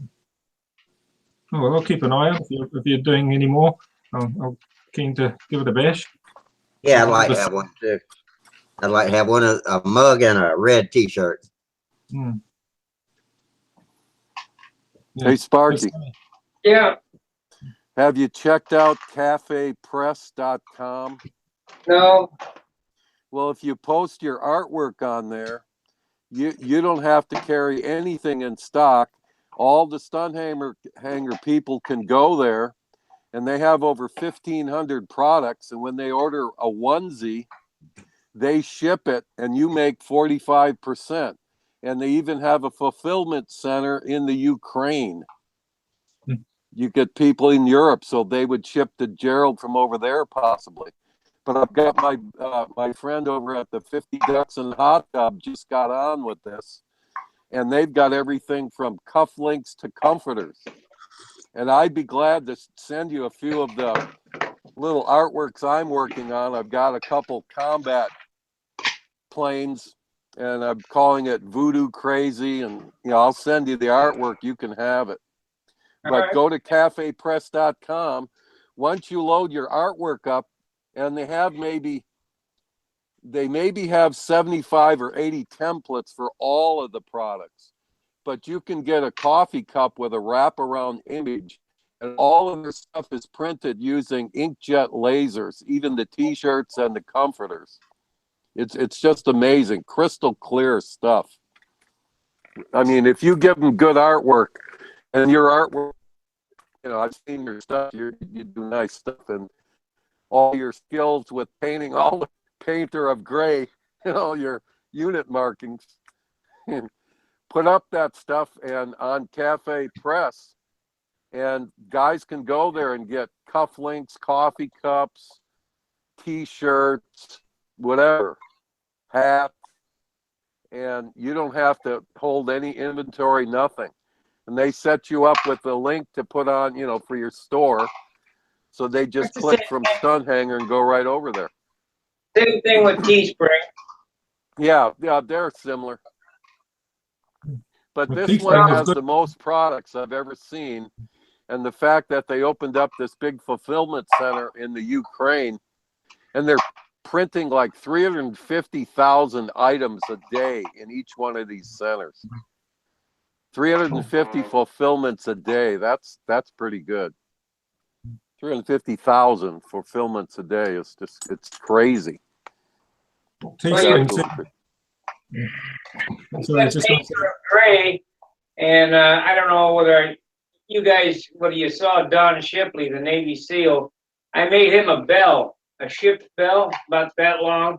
Oh, well, I'll keep an eye out if you're doing any more. I'm keen to give it a bash. Yeah, I'd like to have one too. I'd like to have a mug and a red T-shirt. Hmm. Hey, Sparky, Yeah, have you checked out cafepress.com? no, Well, if you post your artwork on there, you don't have to carry anything in stock. All the Stunthangar people can go there, and they have over 1,500 products. And when they order a onesie, they ship it, and you make 45%. And they even have a fulfillment center in the Ukraine. You get people in Europe, so they would ship to Gerald from over there possibly. But I've got my friend over at the 50 Ducks and Hot Tub just got on with this, and they've got everything from cufflinks to comforters. And I'd be glad to send you a few of the little artworks I'm working on. I've got a couple combat planes, and I'm calling it Voodoo Crazy, and I'll send you the artwork. You can have it. But go to cafepress.com. Once you load your artwork up, and they maybe have 75 or 80 templates for all of the products, but you can get a coffee cup with a wraparound image, and all of their stuff is printed using inkjet lasers, even the t-shirts and the comforters. It's just amazing, crystal clear stuff. I mean, if you give them good artwork, and your artwork, I've seen your stuff, you do nice stuff, and all your skills with painting, all the painter of gray, your unit markings. Put up that stuff and on Cafe Press, and guys can go there and get cufflinks, coffee cups, t-shirts, whatever, hats, and you don't have to hold any inventory, nothing. And they set you up with a link to put on, you know, for your store. So they just click from Stunthangar and go right over there. Same thing with Teespring. Yeah, they're similar. But Well, this Teespring one was has good. the most products I've ever seen. And the fact that they opened up this big fulfillment center in the Ukraine, and they're printing like 350,000 items a day in each one of these centers. 350 fulfillments a day. That's pretty good. 350,000 fulfillments a day is just, it's crazy. Teespring Absolutely. so I was just going to say, Gray, and I don't know whether you guys, whether you saw Don Shipley, the Navy SEAL. I made him a bell, a ship's bell, about that long,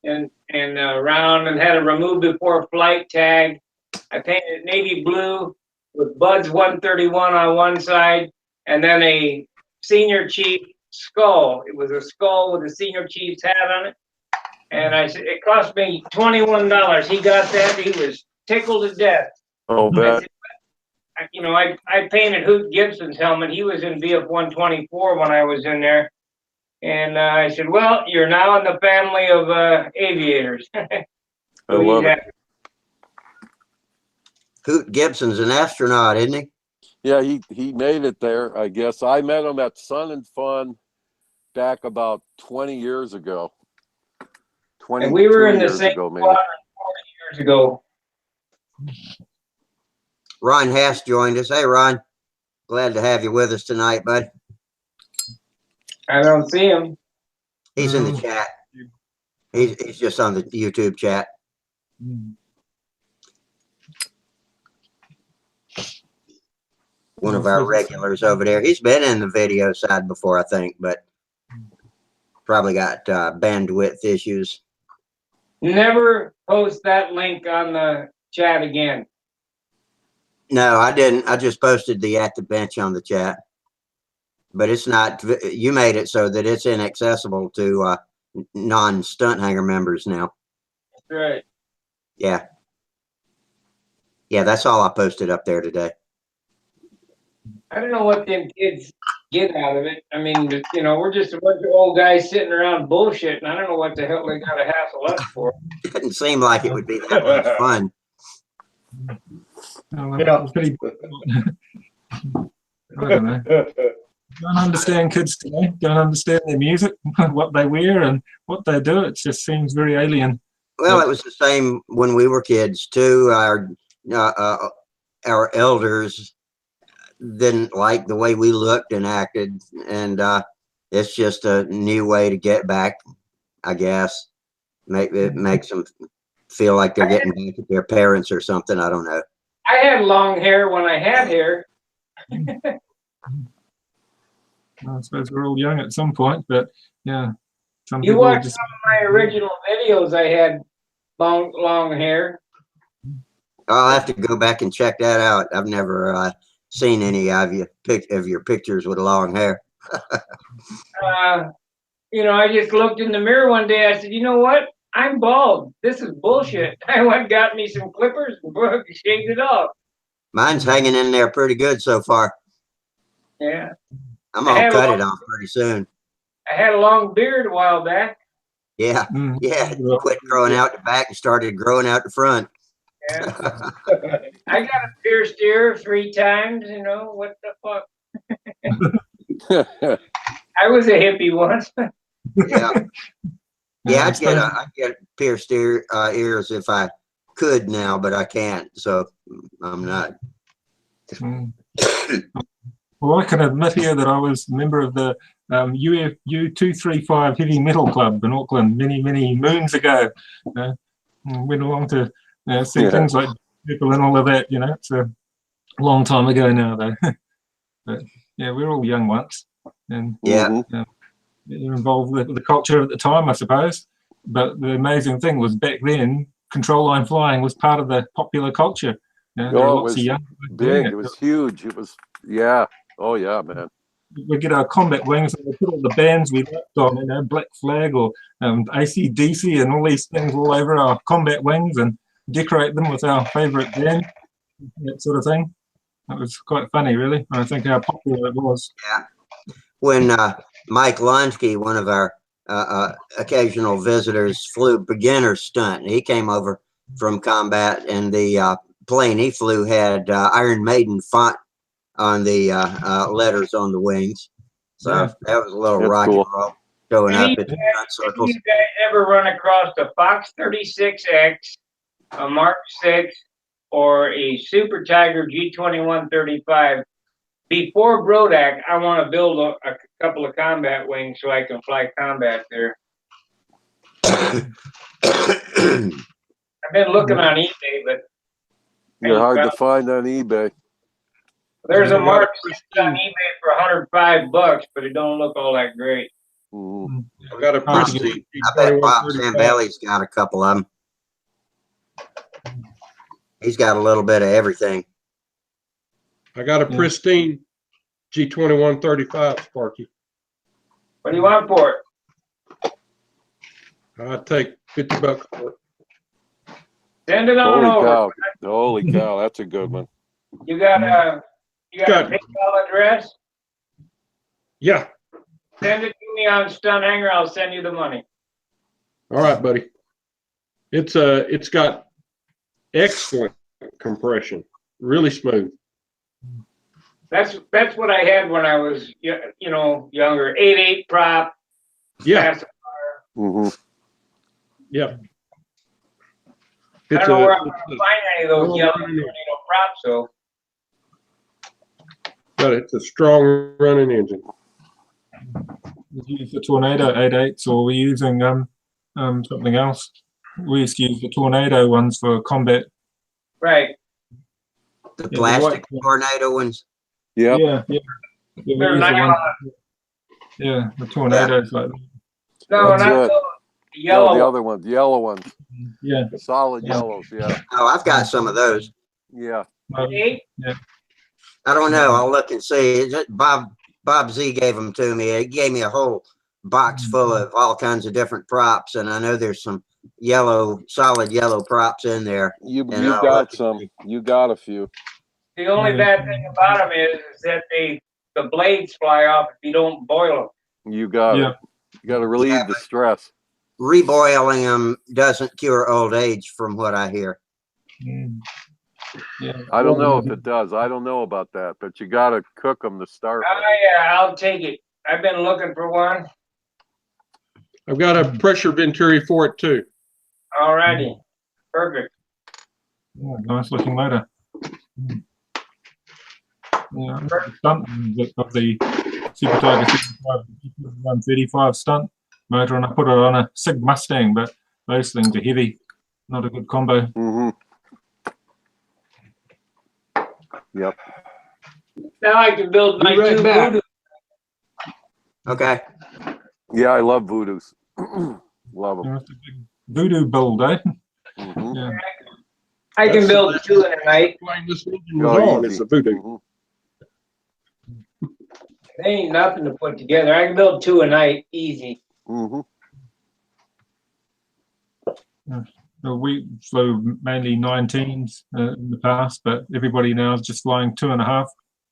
and round, and had a remove before flight tag. I painted it navy blue with Bud's 131 on one side, and then a senior chief skull. It was a skull with a senior chief's hat on it. And I said, it cost me $21. He got that. He was tickled to death. Oh, I bet. said, you know, I painted Hoot Gibson's helmet. He was in VF 124 when I was in there. And I said, well, you're now in the family of aviators. I love it. Hoot Gibson's an astronaut, isn't he? Yeah, he made it there, I guess. I met him at Sun and Fun back about 20 years ago. 22 And we were in the years same ago, maybe. squadron 40 years ago. Ron Hass joined us. Hey, Ron. Glad to have you with us tonight, bud. I don't see him. He's in the chat. He's just on the YouTube chat. One of our regulars over there. He's been in the video side before, I think, but probably got bandwidth issues. Never post that link on the chat again. No, I didn't. I just posted the at the bench on the chat. But it's not, you made it so that it's inaccessible to non-Stunthangar members now. That's right. Yeah. Yeah, that's all I posted up there today. I don't know what them kids get out of it. I mean, you know, we're just a bunch of old guys sitting around bullshitting. I don't know what the hell they got to hassle us for. It didn't seem like it would be that much fun. Oh, pretty, I don't know. Don't understand kids today. Don't understand their music, what they wear, and what they do. It just seems very alien. Well, it was the same when we were kids too. Our elders didn't like the way we looked and acted, and it's just a new way to get back, I guess. It makes them feel like they're getting back at their parents or something. I don't know. I had long hair when I had hair. I suppose we're all young at some point, but yeah. Some You people watch just, some of my original videos. I had long hair. I'll have to go back and check that out. I've never seen any of your pictures with long hair. You know, I just looked in the mirror one day. I said, you know what? I'm bald. This is bullshit. I went and got me some clippers and shaved it off. Mine's hanging in there pretty good so far. Yeah. I'm gonna cut it off pretty soon. I had a long beard a while back. Yeah, yeah. Quit growing out the back and started growing out the front. Yeah. I got a pierced ear 3 times. You know what the fuck? I was a hippie once. Yeah, yeah. I'd get pierced ears if I could now, but I can't. So I'm not. Well, I can admit here that I was a member of the U235 Heavy Metal Club in Auckland many moons ago. Went along to see things like people and all of that. You know, it's a long time ago now, though. But yeah, we were all young once, and you're involved with the culture at the time, I suppose. But the amazing thing was back then, control line flying was part of the popular culture. You know, there were lots of young big. It was huge. It was, yeah. Oh yeah, man. We get our combat wings and we put all the bands we liked on, you know, Black Flag or AC/DC and all these things all over our combat wings, and decorate them with our favourite band, that sort of thing. It was quite funny, really. I think how popular it was. Yeah. When Mike Lonsky, one of our occasional visitors, flew beginner stunt, and he came over from combat, and the plane he flew had Iron Maiden font on the letters on the wings. So Yeah. that was a little That's rock cool. and roll showing Any up at the stunt Have circles. you guys ever run across a Fox 36X, a Mark 6, or a Super Tiger G2135? Before Brodak, I want to build a couple of combat wings so I can fly combat there. I've been looking on eBay, but You're hard to find on eBay. there's a I got Mark a 6 on eBay for $105, but it don't look all that great. Mhm. I got a pristine I bet Bob 2135. Zambelli's got a couple of them. He's got a little bit of everything. I got a pristine G2135, Sparky. What do you want for it? I'd take $50 for it. Send it on Holy over. cow. Holy cow. That's a good one. You got a Got- PayPal address? Yeah. Send it to me on Stunthangar. I'll send you the money. All right, buddy. It's got excellent compression, really smooth. That's what I had when I was younger. 8.8 prop. Yeah, pacifier. Hmm. yeah. I It's don't know a, where I'm gonna find any of those Oh, yellow yeah. tornado props. So but it's a strong running engine. Did you use the Tornado 8.8s, or were you using something else? We used to use the Tornado ones for combat. right. The the plastic white- tornado ones. Yep. Yeah, yeah. Yeah, we They're use the nylon. ones- yeah, the Tornadoes like that. No, That's not it. those. The No, yellow. the other ones, the yellow ones, Yeah. solid Yeah. yellows. Yeah, Oh, I've got some of those. yeah. Eight? I don't know. I'll look and see. Bob Z gave them to me. He gave me a whole box full of all kinds of different props, and I know there's some solid yellow props in there. You And you I'll got look and some. see. You got a few. The only Yeah. bad thing about them is that the blades fly off if you don't boil them. You got Yeah. it. You got to relieve Yeah, the stress. Reboiling them doesn't cure old age, from what I hear. Mm. Yeah. I don't know if it does. I don't know about that, but you got to cook them to start with. Yeah, I'll take it. I've been looking for one. I've got a pressure venturi for it too. Alrighty. Perfect. Yeah, nice looking motor. Yeah, the stunt of the Super Tiger 135 stunt motor, and I put it on a Sig Mustang, but those things are heavy. Not a good combo. Mm-hmm. Yep. Now I can build my Be right two back. voodoo. Okay. Yeah, I love voodoos. Love them. Yeah, it's a big voodoo build, eh? Mm-hmm. Yeah. I can That's build the- two in a night. Why this engine was Oh, on easy. is the voodoo. Mhm. They ain't nothing to put together. I can build two a night, easy. Mhm. So we flew mainly 19s in the past, but everybody now is just flying 2.5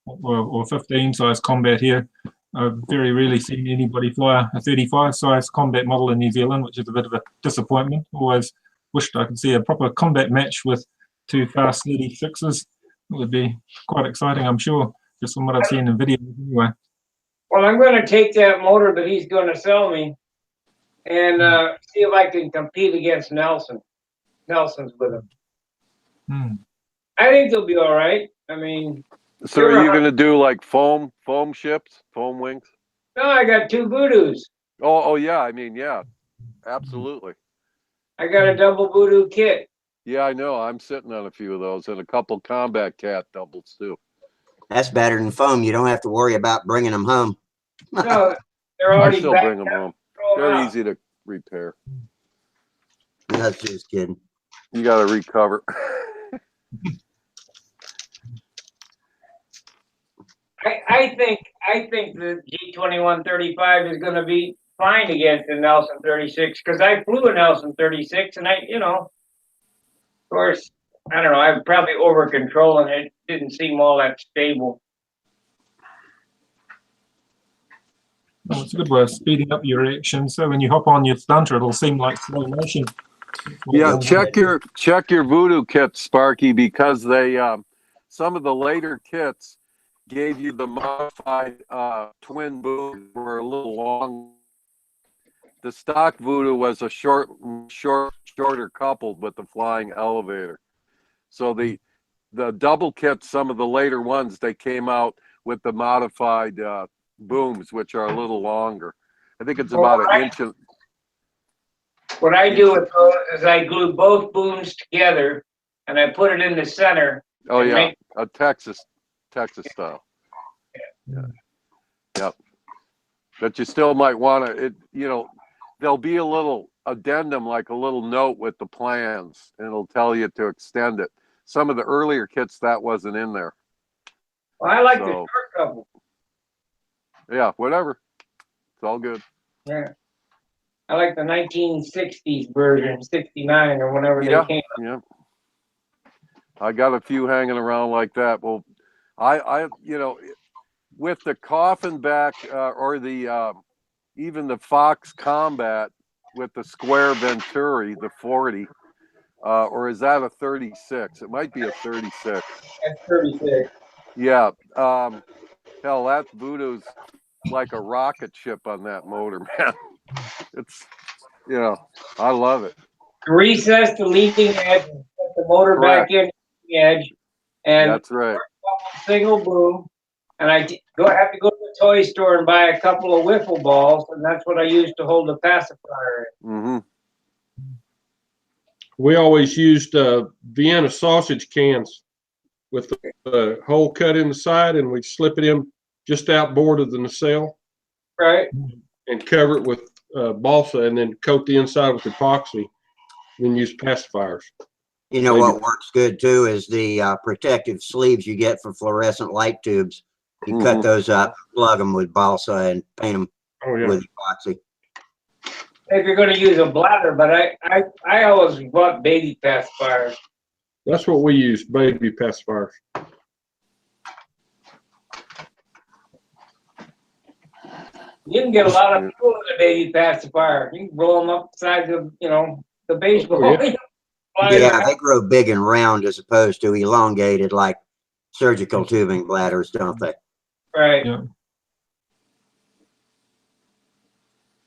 or 15 size combat here. I've very rarely seen anybody fly a 35 size combat model in New Zealand, which is a bit of a disappointment. Always wished I could see a proper combat match with two fast 36s. It would be quite exciting, I'm sure, just from what I've seen in videos anyway. Well, I'm going to take that motor that he's going to sell me and see if I can compete against Nelson. Nelson's with him. Hmm. I think they'll be all right. I mean, So are you going to do like foam ships, foam wings? no, I got two voodoos. Oh yeah. I mean, yeah, absolutely. I got a double voodoo kit. Yeah, I know. I'm sitting on a few of those and a couple combat cat doubles too. That's better than foam. You don't have to worry about bringing them home. No, they're I already still back. bring them home. Throw 'em They're out. easy to repair. That's just kidding. You got to recover. I think the G2135 is going to be fine against the Nelson 36 because I flew a Nelson 36 and the course, I don't know, I'm probably over controlling it. Didn't seem all that stable. Well, it's a good way of speeding up your reaction. So when you hop on your stunter, it'll seem like slow motion. Yeah, check your voodoo kits, Sparky, because they some of the later kits gave you the modified twin booms were a little long. The stock voodoo was a shorter coupled with the flying elevator. So the double kits, some of the later ones, they came out with the modified booms, which are a little longer. I think it's about an inch. What I do with those is I glue both booms together and I put it in the center. Oh yeah, a Texas style. Yeah. Yep. But you still might want to, there'll be a little addendum, like a little note with the plans, and it'll tell you to extend it. Some of the earlier kits, that wasn't in there. Well, I like the short couple. Yeah, whatever. It's all good. Yeah. I like the 1960s version, 69 or whenever they came out. Yeah. I got a few hanging around like that. Well, I with the coffin back or the even the Fox Combat with the square Venturi, the 40, or is that a 36? It might be a 36. That's 36. Yeah. Hell, that voodoo's like a rocket ship on that motor, man. It's, I love it. Recess the leading edge and put the motor back in the edge. And that's right. Single boom. And I have to go to the toy store and buy a couple of wiffle balls, and that's what I use to hold the pacifier in. Mm-hmm. We always used Vienna sausage cans with the hole cut in the side, and we slip it in just outboard of the nacelle. Right. And cover it with balsa, and then coat the inside with epoxy, then use pacifiers. You know what works good too is the protective sleeves you get for fluorescent light tubes. You cut those up, plug them with balsa, and paint them with epoxy. If you're going to use a bladder, but I always bought baby pacifiers. That's what we use, baby pacifiers. You can get a lot of fuel in a baby pacifier. You can roll them up the size of, the baseball. Yeah, they grow big and round as opposed to elongated like surgical tubing bladders, don't they? Right. Yeah.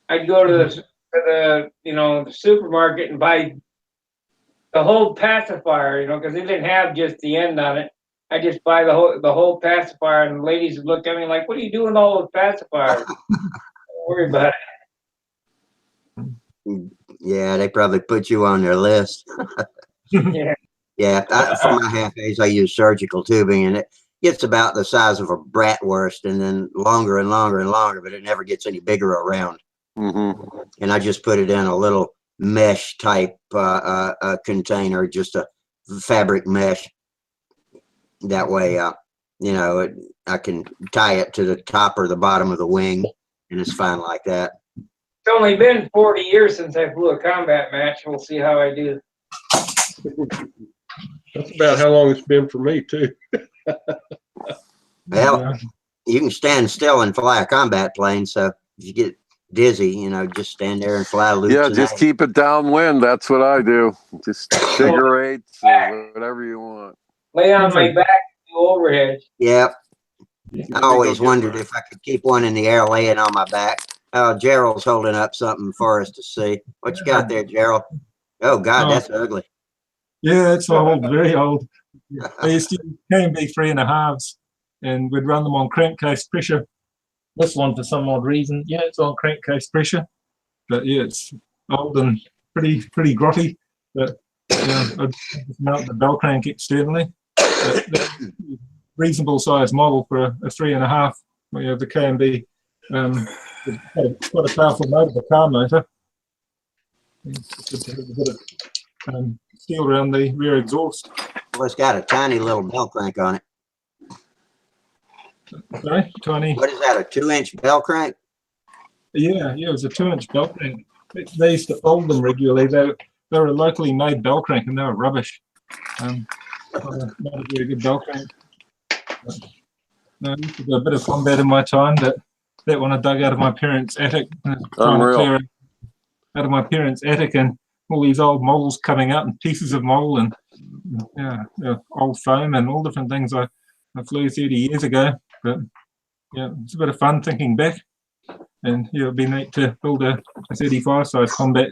I'd go to the supermarket and buy the whole pacifier, because they didn't have just the end on it. I just buy the whole pacifier, and the ladies would look at me like, "What are you doing with all those pacifiers?" Don't worry about it. Yeah, they probably put you on their list. Yeah. Yeah, for my half A's, I use surgical tubing, and it gets about the size of a bratwurst, and then longer and longer and longer, but it never gets any bigger around. Mm-hmm. And I just put it in a little mesh type container, just a fabric mesh. That way, I can tie it to the top or the bottom of the wing, and it's fine like that. It's only been 40 years since I flew a combat match. We'll see how I do. That's about how long it's been for me too. Well, you can stand still and fly a combat plane, so if you get dizzy, just stand there and fly loops. Yeah, just keep it downwind. That's what I do. Just figure eights or whatever you want. Lay on my back and do overhead. Yep. I always wondered if I could keep one in the air laying on my back. Oh, Gerald's holding up something for us to see. What you got there, Gerald? Oh, God, that's ugly. Yeah, it's old, very old. I used to use KMB 3.5s, and we'd run them on crankcase pressure. This one, for some odd reason, it's on crankcase pressure, but it's old and pretty grotty. But I'd mount the bell crank externally. Reasonable size model for a 3.5. The KMB. It's quite a powerful motor, the car motor. It's a bit of steel around the rear exhaust. Well, it's got a tiny little bell crank on it. Sorry, tiny. What is that, a 2-inch bell crank? Yeah, it was a 2-inch bell crank. They used to fold them regularly. They were a locally made bell crank, and they were rubbish. Not a very good dog trainer. No, I used to do a bit of combat in my time. That one I dug out of my parents' attic, trying to clear it out of my parents' attic, and all these old moles coming out and pieces of mole and old foam and all different things I flew 30 years ago. But yeah, it's a bit of fun thinking back. And yeah, it'd be neat to build a 35 size combat.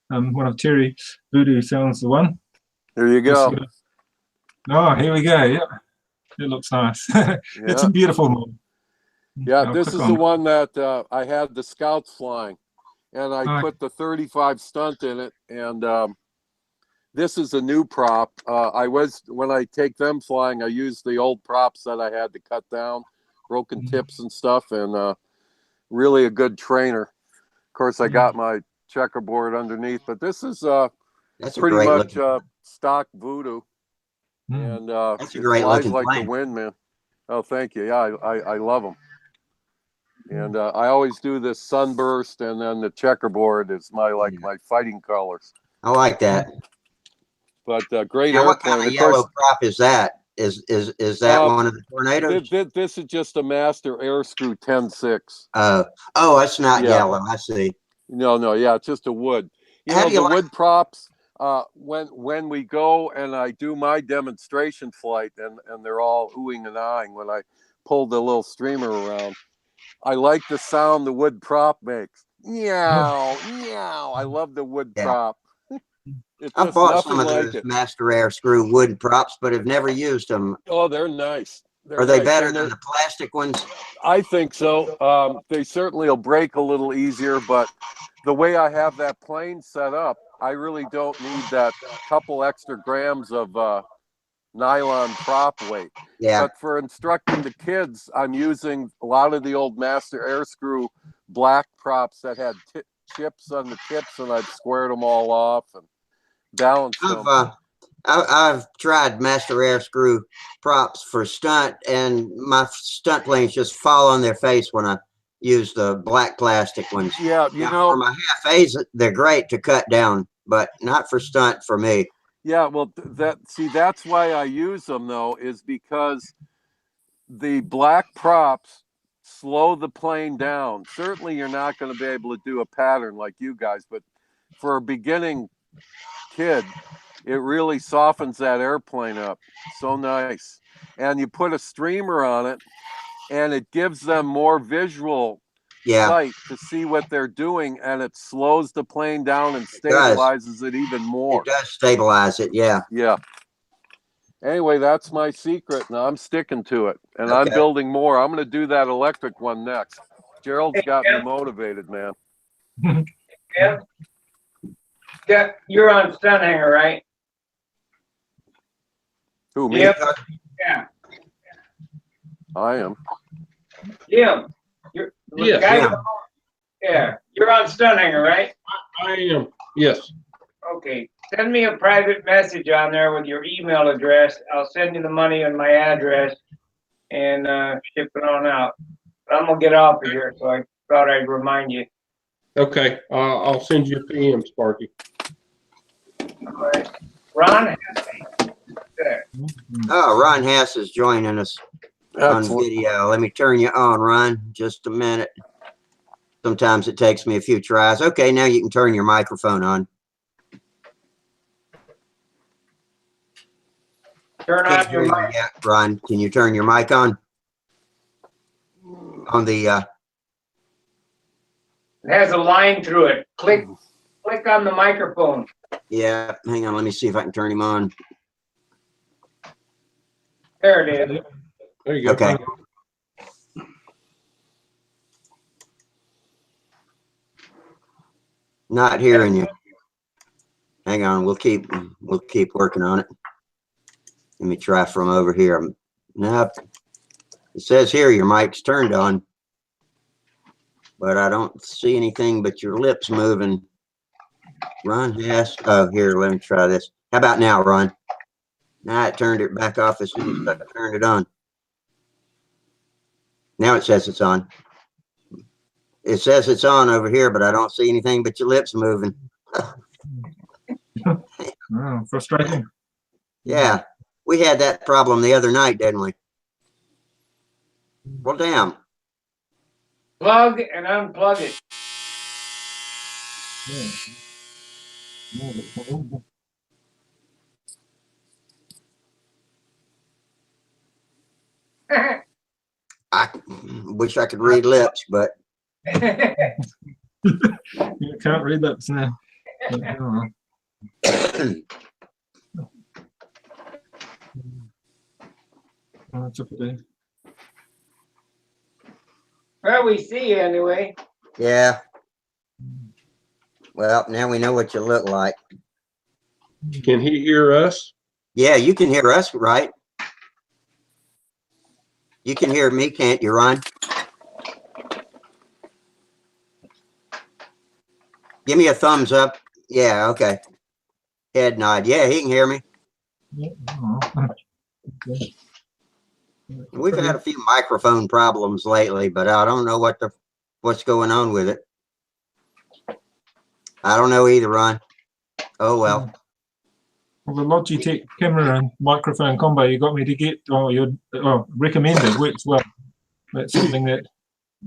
One of Terry Voodoo sounds the one. There you go. Oh, here we go. Yeah, it looks nice. It's a beautiful one. Yeah, this is the one that I had the scouts flying, and I put the 35 Stunt in it. And this is a new prop. When I take them flying, I use the old props that I had to cut down, broken tips and stuff, and really a good trainer. Of course, I got my checkerboard underneath, but this is that's pretty much stock Voodoo. And that's a great looking like plane. the wind, man. Oh, thank you. Yeah, I love them. And I always do this sunburst, and then the checkerboard is my fighting colors. I like that. But great now, airplane. what kind of yellow prop is that? Is that one of the Tornadoes? This is just a Master Air Screw 10.6. Oh, it's not yellow. I see. No, yeah, it's just a wood. Wood props. When we go and I do my demonstration flight, and they're all oohing and ahhing when I pull the little streamer around, I like the sound the wood prop makes. Meow, meow. I love the wood prop. I've bought some of those Master Air Screw wooden props, but have never used them. Oh, they're nice. Are they better than the plastic ones? I think so. They certainly will break a little easier, but the way I have that plane set up, I really don't need that couple extra grams of nylon prop weight. Yeah. But for instructing the kids, I'm using a lot of the old Master Air Screw black props that had chips on the tips, and I've squared them all off and balanced them. I've tried Master Air Screw props for stunt, and my stunt planes just fall on their face when I use the black plastic ones. Yeah, for my half A's, they're great to cut down, but not for stunt for me. Yeah, well, that's why I use them, though, is because the black props slow the plane down. Certainly, you're not going to be able to do a pattern like you guys, but for a beginning kid, it really softens that airplane up. So nice. And you put a streamer on it, and it gives them more visual sight to see what they're doing, and it slows the plane down and stabilizes it even more. It does stabilize it, yeah. Yeah. Anyway, that's my secret, and I'm sticking to it. And I'm building more. I'm going to do that electric one next. Gerald's got me motivated, man. Yeah, you're on Stunthangar, right? Who, me? Yep. Yeah. I am. Jim, you're you're on Stunthangar, right? I am. Yes. Okay. Send me a private message on there with your email address. I'll send you the money and my address and ship it on out. But I'm gonna get off of here, so I thought I'd remind you. Okay. I'll send you a PM, Sparky. All right. Ron. Oh, Ron Hess is joining us on video. Let me turn you on, Ron. Just a minute. Sometimes it takes me a few tries. Okay, now you can turn your microphone on. Turn on your mic. Yeah, Ron, can you turn your mic on? On the It has a line through it. Click on the microphone. yeah, hang on, let me see if I can turn him on. There it is. There you go. Okay. Not hearing you. Hang on, we'll keep working on it. Let me try from over here. Nope. It says here your mic's turned on, but I don't see anything but your lips moving. Ron Hess. Oh, here, let me try this. How about now, Ron? Now it turned it back off as soon as I turned it on. Now it says it's on. It says it's on over here, but I don't see anything but your lips moving. Oh, frustrating. Yeah, we had that problem the other night, didn't we? Well, damn. Plug and unplug it. I wish I could read lips, but You can't read lips now. That's a pity. Well, we see you anyway. yeah. Well, now we know what you look like. Can he hear us? Yeah, you can hear us, right? You can hear me, can't you, Ron? Give me a thumbs up. Yeah, okay. Head nod. Yeah, he can hear me. We've had a few microphone problems lately, but I don't know what's going on with it. I don't know either, Ron. Oh well. Well, the Logitech camera and microphone combo you got me to get, or you recommended, works well. That's something that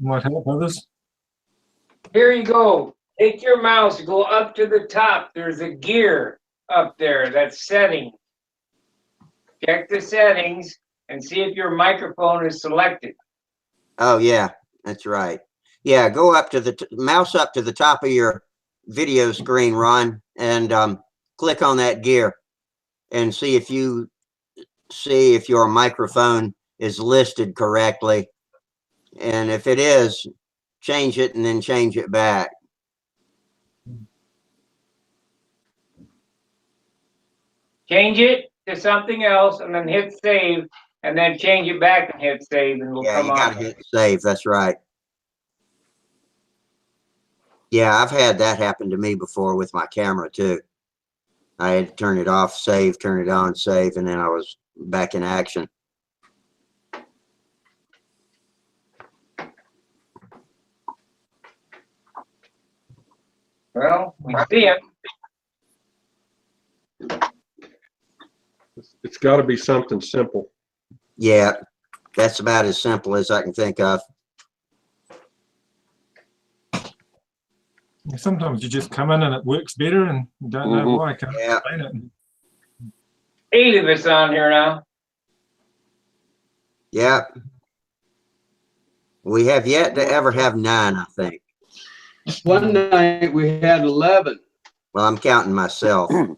might help others. Here you go. Take your mouse, go up to the top. There's a gear up there. That's settings. Check the settings and see if your microphone is selected. Oh yeah, that's right. Yeah, go up to the mouse up to the top of your video screen, Ron, and click on that gear and see if your microphone is listed correctly. And if it is, change it and then change it back. Change it to something else and then hit save and then change it back and hit save and we'll Yeah, come you on. gotta hit save, that's right. Yeah, I've had that happen to me before with my camera too. I had to turn it off, save, turn it on, save, and then I was back in action. Well, we see it. It's got to be something simple. Yeah, that's about as simple as I can think of. Sometimes you just come in and it works better and you don't know why. I can't Yeah. explain it. 8 of us on here now. Yeah. We have yet to ever have 9, I think. One night we had 11. Well, I'm counting myself. 5,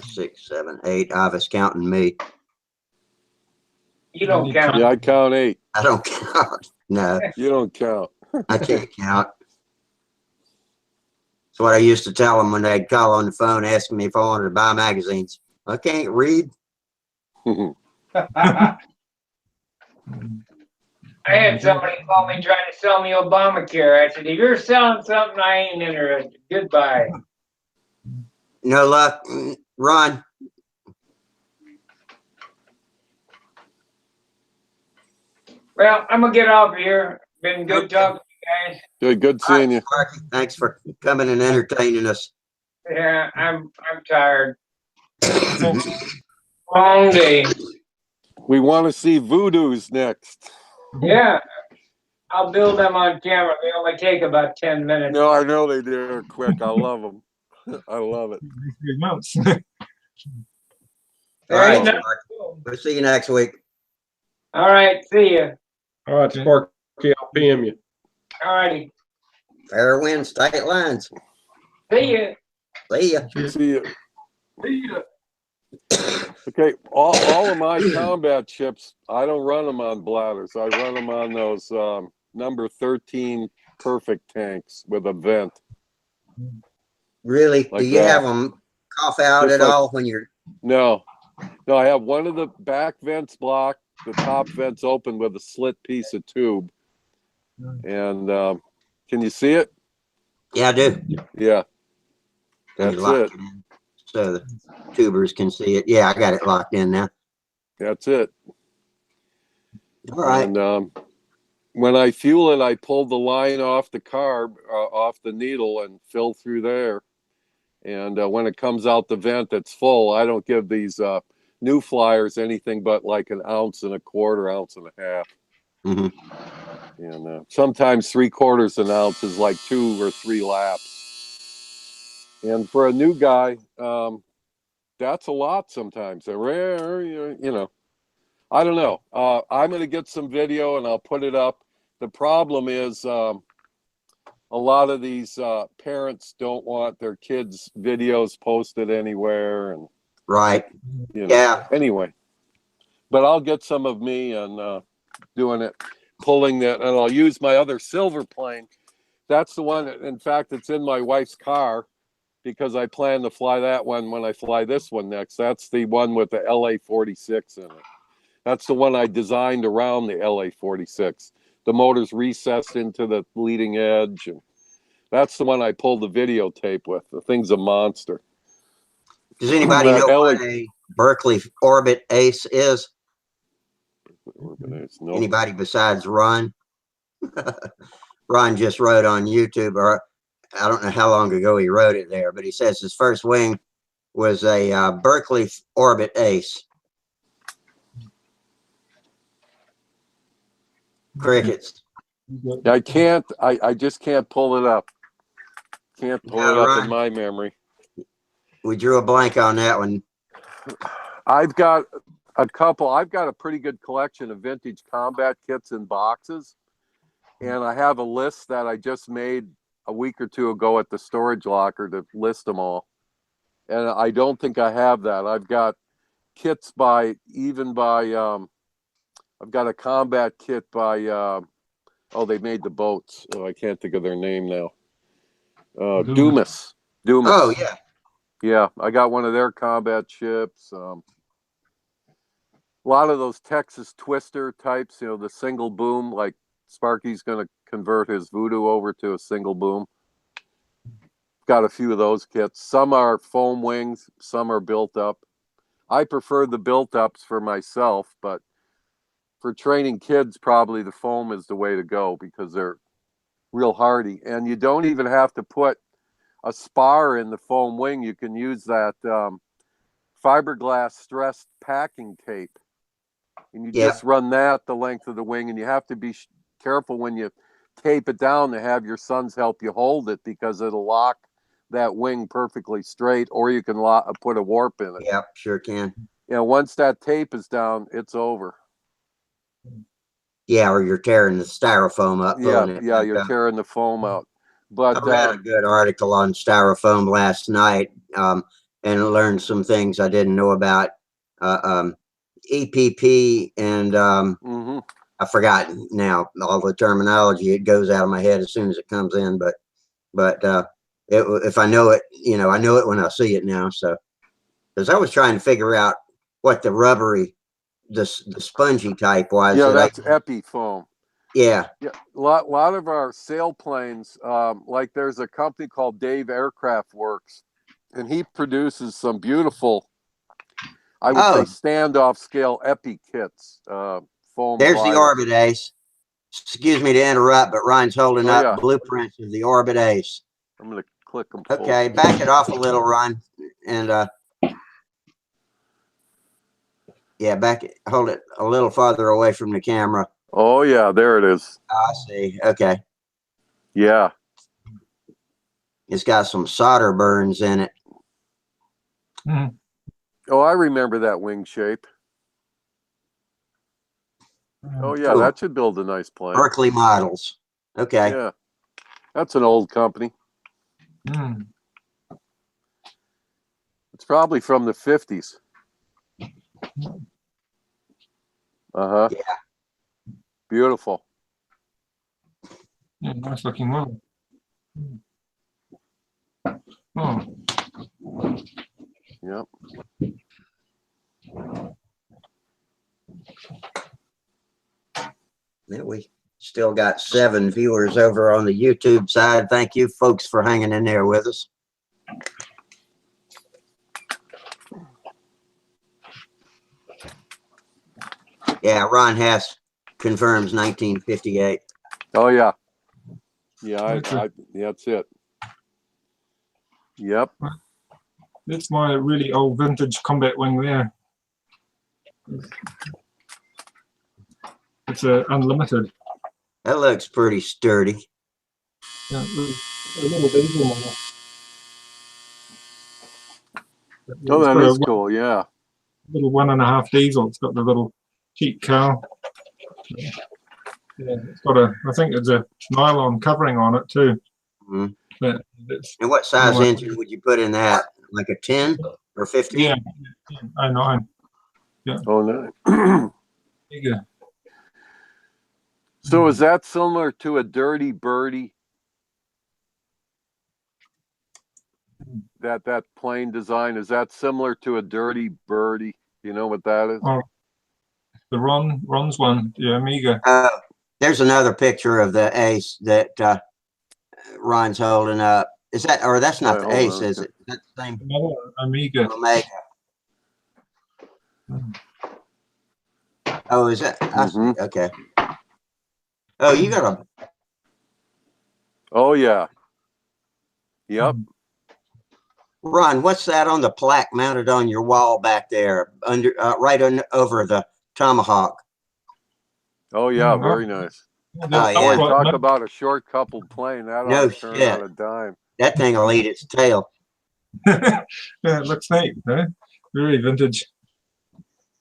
6, 7, 8. I was counting me. You don't count. Yeah, I count 8. I don't count. No, You don't count. I can't count. That's what I used to tell them when they'd call on the phone asking me if I wanted to buy magazines. I can't read. I had somebody call me trying to sell me Obamacare. I said, if you're selling something, I ain't interested. Goodbye. No luck. Ron. Well, I'm gonna get off here. Been good talking to you guys. Good seeing you. Marky, thanks for coming and entertaining us. Yeah, I'm tired. Long day. We want to see voodoos next. Yeah. I'll build them on camera. They only take about 10 minutes. No, I know they do it quick. I love them. I love it. 3 months. All There right, ain't nothing. we'll see you next week. All right, see ya. All right, Sparky, I'll PM you. All righty. Fair winds, state lines. See ya. See ya. See you. Okay, all of my combat chips, I don't run them on bladders. I run them on those number 13 perfect tanks with a vent. Really? Like Do you that. have them cough out Just at like- all when you're? No, I have one of the back vents blocked, the top vents open with a slit piece of tube. And can you see it? Yeah, I do. Yeah, You that's lock it. in so the tubers can see it. Yeah, I got it locked in now. That's it. All right. And when I fuel it, I pull the line off the carb, off the needle, and fill through there. And when it comes out the vent that's full, I don't give these new flyers anything but like an ounce and a quarter, ounce and a half. Mm-hmm. And sometimes 3/4 an ounce is like 2 or 3 laps. And for a new guy, that's a lot sometimes. You know, I don't know. I'm going to get some video and I'll put it up. The problem is a lot of these parents don't want their kids' videos posted anywhere. And, Right. you know, Yeah. anyway. But I'll get some of me and doing it, pulling that, and I'll use my other silver plane. That's the one, in fact, it's in my wife's car because I plan to fly that one when I fly this one next. That's the one with the LA-46 in it. That's the one I designed around the LA-46. The motor's recessed into the leading edge, and that's the one I pulled the videotape with. The thing's a monster. Does anybody That know LA what a Berkeley Orbit Ace is? No. Anybody besides Ron? Ron just wrote on YouTube, or I don't know how long ago he wrote it there, but he says his first wing was a Berkeley Orbit Ace. Crickets. I can't. I just can't pull it up. Can't pull it up Ron, in my memory. we drew a blank on that one. I've got a couple. I've got a pretty good collection of vintage combat kits in boxes, and I have a list that I just made a week or two ago at the storage locker to list them all. And I don't think I have that. I've got kits by I've got a combat kit by oh, they made the boats. Oh, I can't think of their name now. Dumas. Oh yeah. Yeah, I got one of their combat ships. A lot of those Texas Twister types, you know, the single boom, like Sparky's going to convert his Voodoo over to a single boom. Got a few of those kits. Some are foam wings, some are built up. I prefer the built ups for myself, but for training kids, probably the foam is the way to go because they're real hardy. And you don't even have to put a spar in the foam wing. You can use that fiberglass stressed packing tape, and you just run that the length of the wing. And you have to be careful when you tape it down to have your sons help you hold it because it'll lock that wing perfectly straight, or you can put a warp in it. Yep, sure can. You know, once that tape is down, it's over. Yeah, or you're tearing the styrofoam up. Yeah, you're tearing the foam out. But I read a good article on styrofoam last night, and learned some things I didn't know about EPP and I forgot now all the terminology. It goes out of my head as soon as it comes in, but if I know it, you know, I know it when I see it now. So, because I was trying to figure out what the rubbery, the spongy type was. Yeah, that's Epi foam. Yeah. Yeah, a lot of our sailplanes, like there's a company called Dave Aircraft Works, and he produces some beautiful, I would say, standoff scale Epi kits. Foam. There's vinyl. the Orbit Ace. Excuse me to interrupt, but Ryan's holding up blueprints of the Orbit Ace. I'm going to click them. Okay, back it off a little, Ryan, and yeah, hold it a little farther away from the camera. Oh yeah, there it is. I see. Okay. Yeah. It's got some solder burns in it. Mm. Oh, I remember that wing shape. Oh yeah, that should build a nice plane. Berkeley models. Okay. Yeah, that's an old company. Mm. It's probably from the 50s. Yeah. Beautiful. Yeah, nice looking model. Oh. Yep. Yeah, we still got 7 viewers over on the YouTube side. Thank you, folks, for hanging in there with us. Yeah, Ron Hass confirms 1958. Oh yeah. Yeah, yeah, that's it. Yep. That's my really old vintage combat wing there. It's a unlimited. That looks pretty sturdy. Yeah, a little diesel model. Oh, It's that got is a cool. Yeah. little 1.5 diesel. It's got the little cheap cowl. Yeah, it's got a. I think it's a nylon covering on it too. Mhm. But it's And what size engine would you put in that? Like a 10 or 15? yeah, 09. Oh, no. Bigger. So is that similar to a Dirty Birdie? That plane design, is that similar to a Dirty Birdie? You know what that is? Oh, the Ron's one, the Amiga. There's another picture of the Ace that Ron's holding up. Is that, or that's not Wait, the hold Ace, on. is it? That's the same Another Amiga. Omega. Oh, is that? I see. Mhm. Okay. Oh, you got a. Oh, yeah. Yep. Ron, what's that on the plaque mounted on your wall back there, under right over the Tomahawk? Oh, yeah. Very nice. Oh, yeah. Boy, talk about a short coupled plane. That No ought to turn shit. on a dime. That thing will eat its tail. Yeah, it looks neat, eh? Very vintage.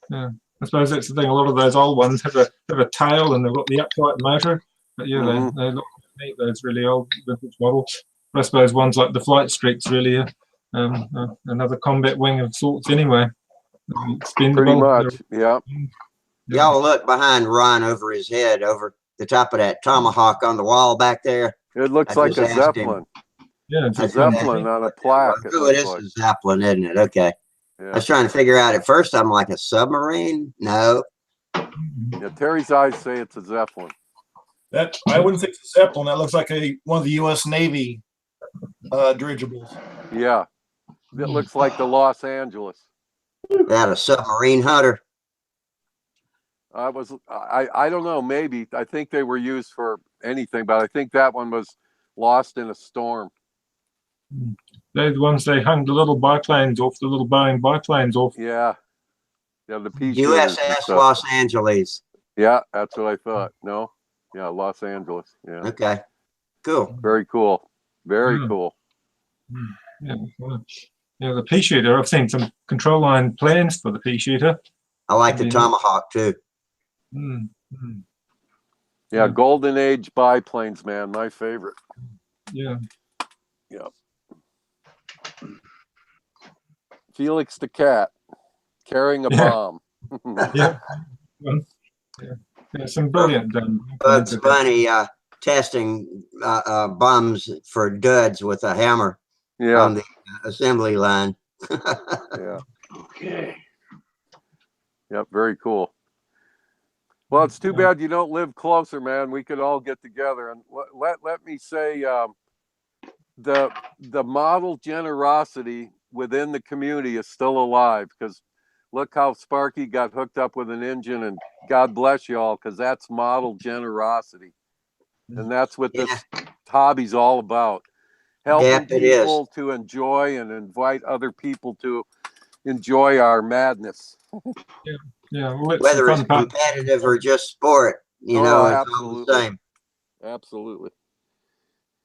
Yeah, I suppose that's the thing. A lot of those old ones have a tail and they've got the upright motor. But yeah, they look neat. Those really old vintage models. But I suppose ones like the Flight Streak's really another combat wing of sorts anyway. Expendable. Pretty much. Yeah. Y'all look behind Ron over his head, over the top of that Tomahawk on the wall back there. It looks I like just a asked him. Zeppelin. Yeah, It's a Zeppelin on a plaque. It Oh, it is looks a like. Zeppelin, isn't it? Okay. I Yeah. was trying to figure out at first. I'm like, a submarine? No. Yeah. Terry's eyes say it's a Zeppelin. That I wouldn't think it's a Zeppelin. That looks like one of the U.S. Navy dirigibles. Yeah. It looks like the Los Angeles. That a submarine hunter. I don't know, maybe. I think they were used for anything, but I think that one was lost in a storm. They're the ones they hung the little biplanes off, the little Boeing biplanes off. Yeah. Yeah, the pea shooters and USS stuff. Los Angeles. Yeah, that's what I thought. No? Yeah, Los Angeles. Yeah. Okay. Cool. Very cool. Very cool. Yeah, yeah, the pea shooter. I've seen some control line plans for the pea shooter. I like the Tomahawk too. Yeah, Golden Age biplanes, man. My favorite. Yeah. Yeah. Felix the Cat carrying a bomb. Yeah. Yeah, some brilliant Bugs Bunny testing bombs for duds with a hammer on the assembly line. Yeah. Okay. Yep, very cool. Well, it's too bad you don't live closer, man. We could all get together. And let me say, the model generosity within the community is still alive, because look how Sparky got hooked up with an engine, and God bless you all, because that's model generosity. And that's what this hobby's all about. Helping people to enjoy and invite other people to enjoy our madness. Yeah, well, whether it's competitive or just sport, you know, it's all the same. Absolutely.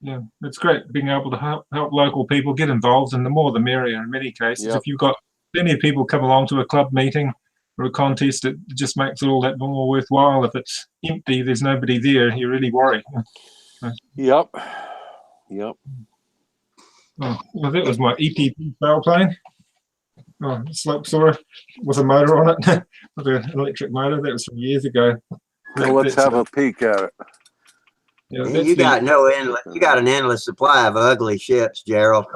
Yeah, it's great being able to help local people get involved, and the more the merrier in many cases. If you've got plenty of people come along to a club meeting or a contest, it just makes it all that more worthwhile. If it's empty, there's nobody there, you really worry. Yep. Oh, well, that was my EPP sail plane. Oh, slope soarer with a motor on it, with an electric motor. That was from years ago. Well, let's have a peek at it. Yeah, you got you got an endless supply of ugly ships, Gerald.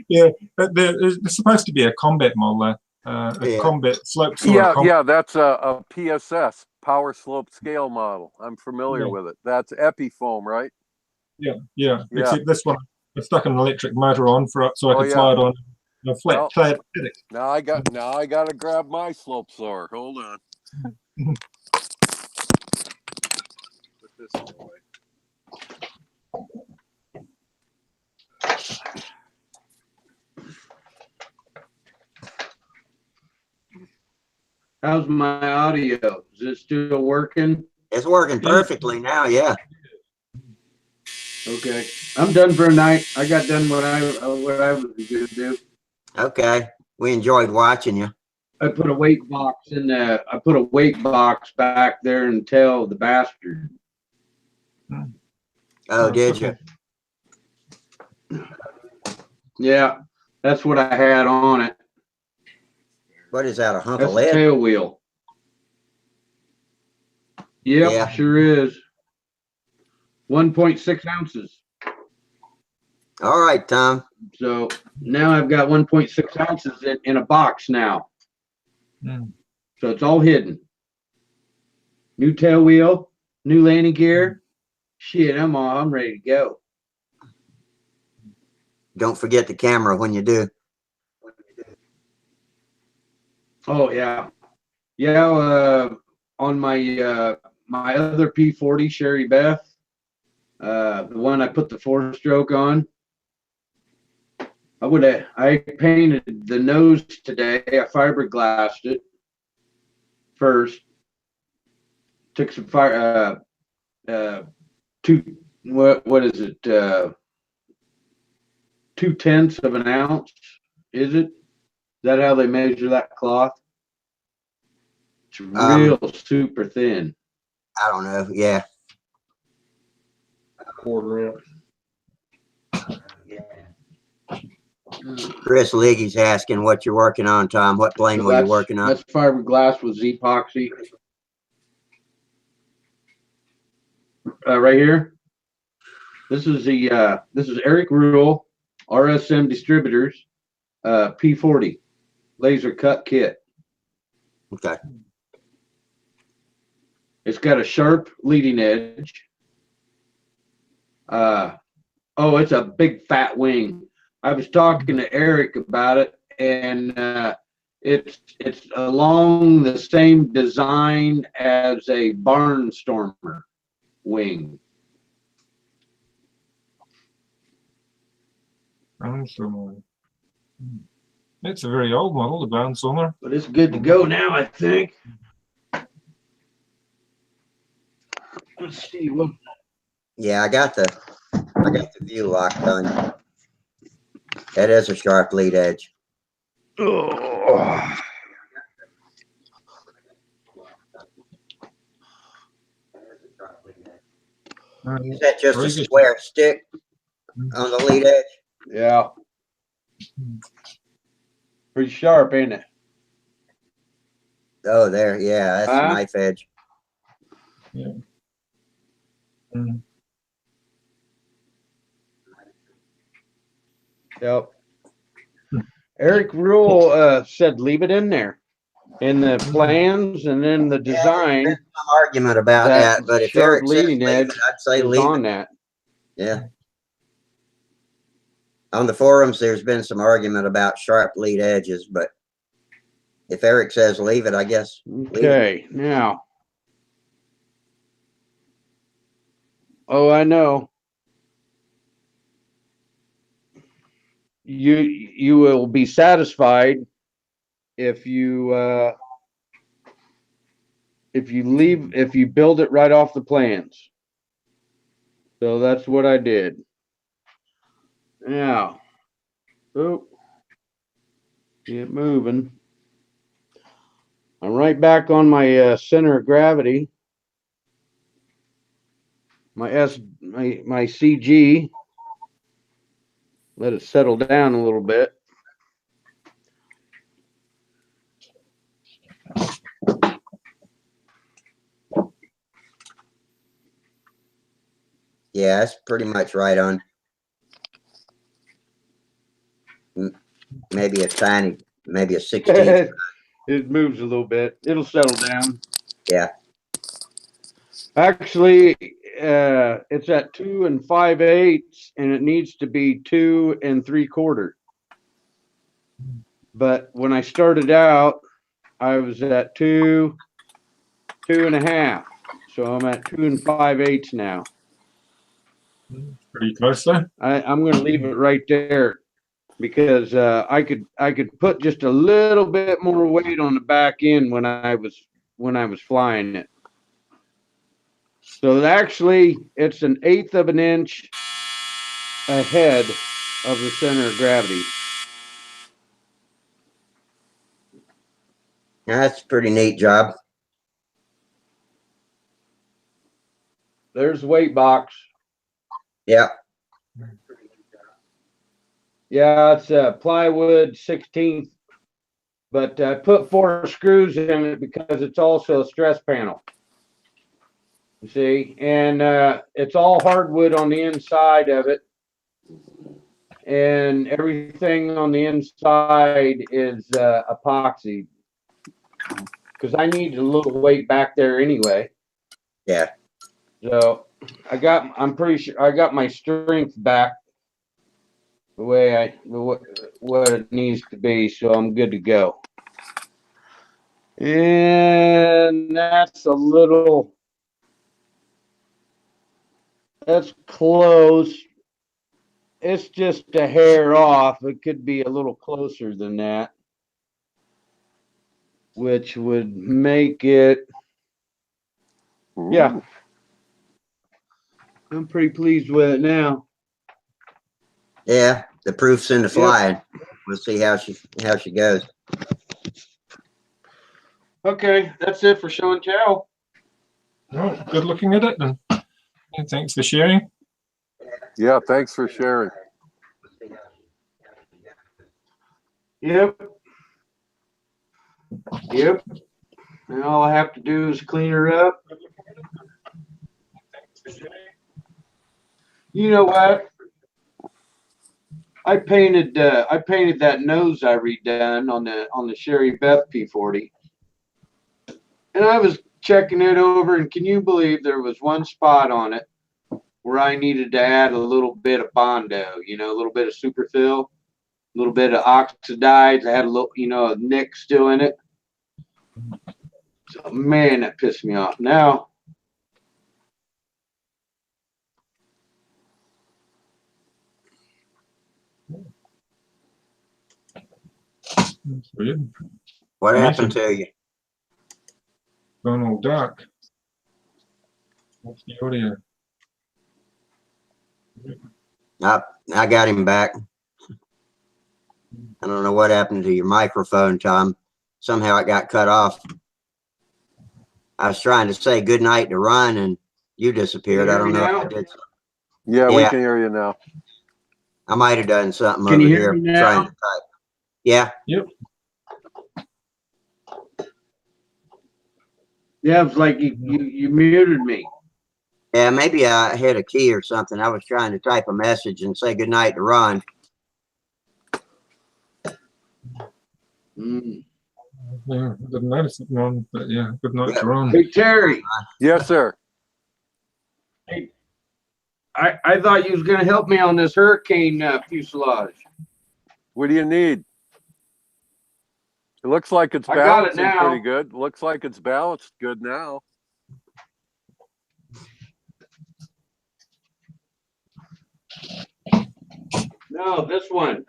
Yeah, but there's supposed to be a combat model, a combat slope soarer. Yeah, that's a PSS, power slope scale model. I'm familiar with it. That's Epifoam, right? Yeah. Except this one, I stuck an electric motor on so I could fly it on a flat paddock. Now I got to grab my slope soarer. Hold on. Put this away. How's my audio? Is it still working? It's working perfectly now. Yeah. Okay. I'm done for a night. I got done what I was gonna do. Okay. We enjoyed watching you. I put a weight box in the. I put a weight box back there and tell the bastard. Oh, did you? Yeah, that's what I had on it. What is that? A hunk That's of the lead? tail wheel. Yep, Yeah. sure is. 1.6 ounces. All right, Tom. So now I've got 1.6 ounces in a box now. So it's all hidden. New tail wheel, new landing gear. Shit, I'm ready to go. Don't forget the camera when you do. Oh yeah. Yeah, on my my other P40 Sherry Beth, the one I put the 4-stroke on, I painted the nose today. I fiberglassed it first. Took some fire what is it? 2/10 of an ounce, is it? Is that how they measure that cloth? It's real super thin. I don't know. Yeah. Quarter ounce. Chris Liggy's asking what you're working on, Tom. What plane So were you working on? that's fiberglass with Z-epoxy. Right here. This is Eric Rule, RSM Distributors, P40 laser cut kit. Okay. It's got a sharp leading edge. Oh, it's a big fat wing. I was talking to Eric about it, and it's along the same design as a barnstormer wing. Barnstormer. It's a very old model, the Barnstormer. But it's good to go now, I think. Let's see what. Yeah, I got the view locked on. That is a sharp lead edge. Oh. Is that just a Very good. square stick on the lead edge? Yeah. Pretty sharp, ain't it? Oh, there. Yeah, that's a Huh? knife edge. Yeah. Yep. Eric Rule said leave it in there in the plans and then the design. There's some argument about that, but if sharp Eric says leading leave edge it, I'd say is leave on it. that. Yeah. On the forums, there's been some argument about sharp lead edges, but if Eric says leave it, I guess. Okay, now. Oh, I know. You will be satisfied if you build it right off the plans. So that's what I did. Now, oh, get moving. I'm right back on my center of gravity. My CG. Let it settle down a little bit. Yeah, that's pretty much right on. Maybe a 16th. It moves a little bit. It'll settle down. Yeah. Actually, it's at 2 5/8, and it needs to be 2 3/4. But when I started out, I was at 2 1/2. So I'm at 2 5/8 now. Pretty close there. I'm going to leave it right there. because I could put just a little bit more weight on the back end when I was flying it. So actually, it's an 1/8 of an inch ahead of the center of gravity. That's a pretty neat job. There's the weight box. Yeah. Yeah, it's a plywood 16th, but I put 4 screws in it because it's also a stress panel. You see, and it's all hardwood on the inside of it, and everything on the inside is epoxy because I need a little weight back there anyway. Yeah. So I'm pretty sure I got my strength back the way what it needs to be, so I'm good to go. And that's close. It's just a hair off. It could be a little closer than that, which would make it, yeah. I'm pretty pleased with it now. Yeah. The proof's in the flying. We'll see how she goes. Okay, that's it for show and tell. Well, good looking at it, and thanks for sharing. Yeah, thanks for sharing. Yep. And all I have to do is clean her up. You know what? I painted that nose I redone on the Sherry Beth P40, and I was checking it over, and can you believe there was one spot on it where I needed to add a little bit of Bondo, a little bit of superfill, a little bit of oxidize. I had a little, a nick still in it. So, man, that pissed me off. Now, That's weird. What happened to you? Gone all dark. What's the audio? I got him back. I don't know what happened to your microphone, Tom. Somehow it got cut off. I was trying to say good night to Ron, and you disappeared. I don't know if I did. Yeah, we Yeah. can hear you now. I might have done something Can over you hear here me now? trying to type. Yeah. Yep. yeah, it was like you muted me. Yeah, maybe I hit a key or something. I was trying to type a message and say good night to Ron. Yeah, I didn't notice it, Ron, but yeah, good night to Ron. Hey, Terry. Yes, sir. Hey, I thought you was going to help me on this hurricane fuselage. What do you need? It looks like it's I got it balancing now. pretty good. Looks like it's balanced good now. No, this one.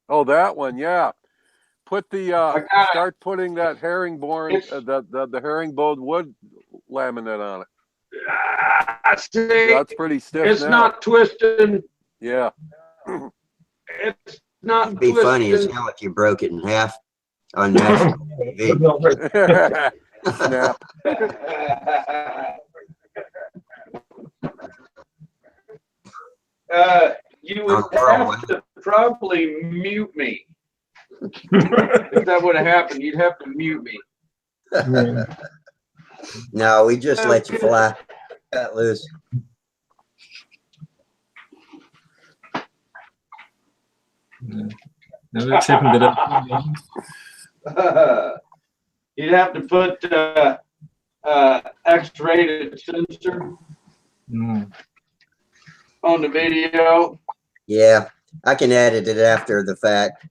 Oh, that one, yeah. Put the I got start putting that herringbone, the herringbone wood laminate on it. See, That's pretty stiff. it's now. not twisting. Yeah. It's not It'd be funny as twisting. hell if you broke it in half on national TV. Snap. You would have to probably mute me. If that would have happened, you'd have to mute me. No, we just let you fly. Cut loose. Now that's happened to You'd have to put X-rated sensor on the video. Yeah, I can edit it after the fact.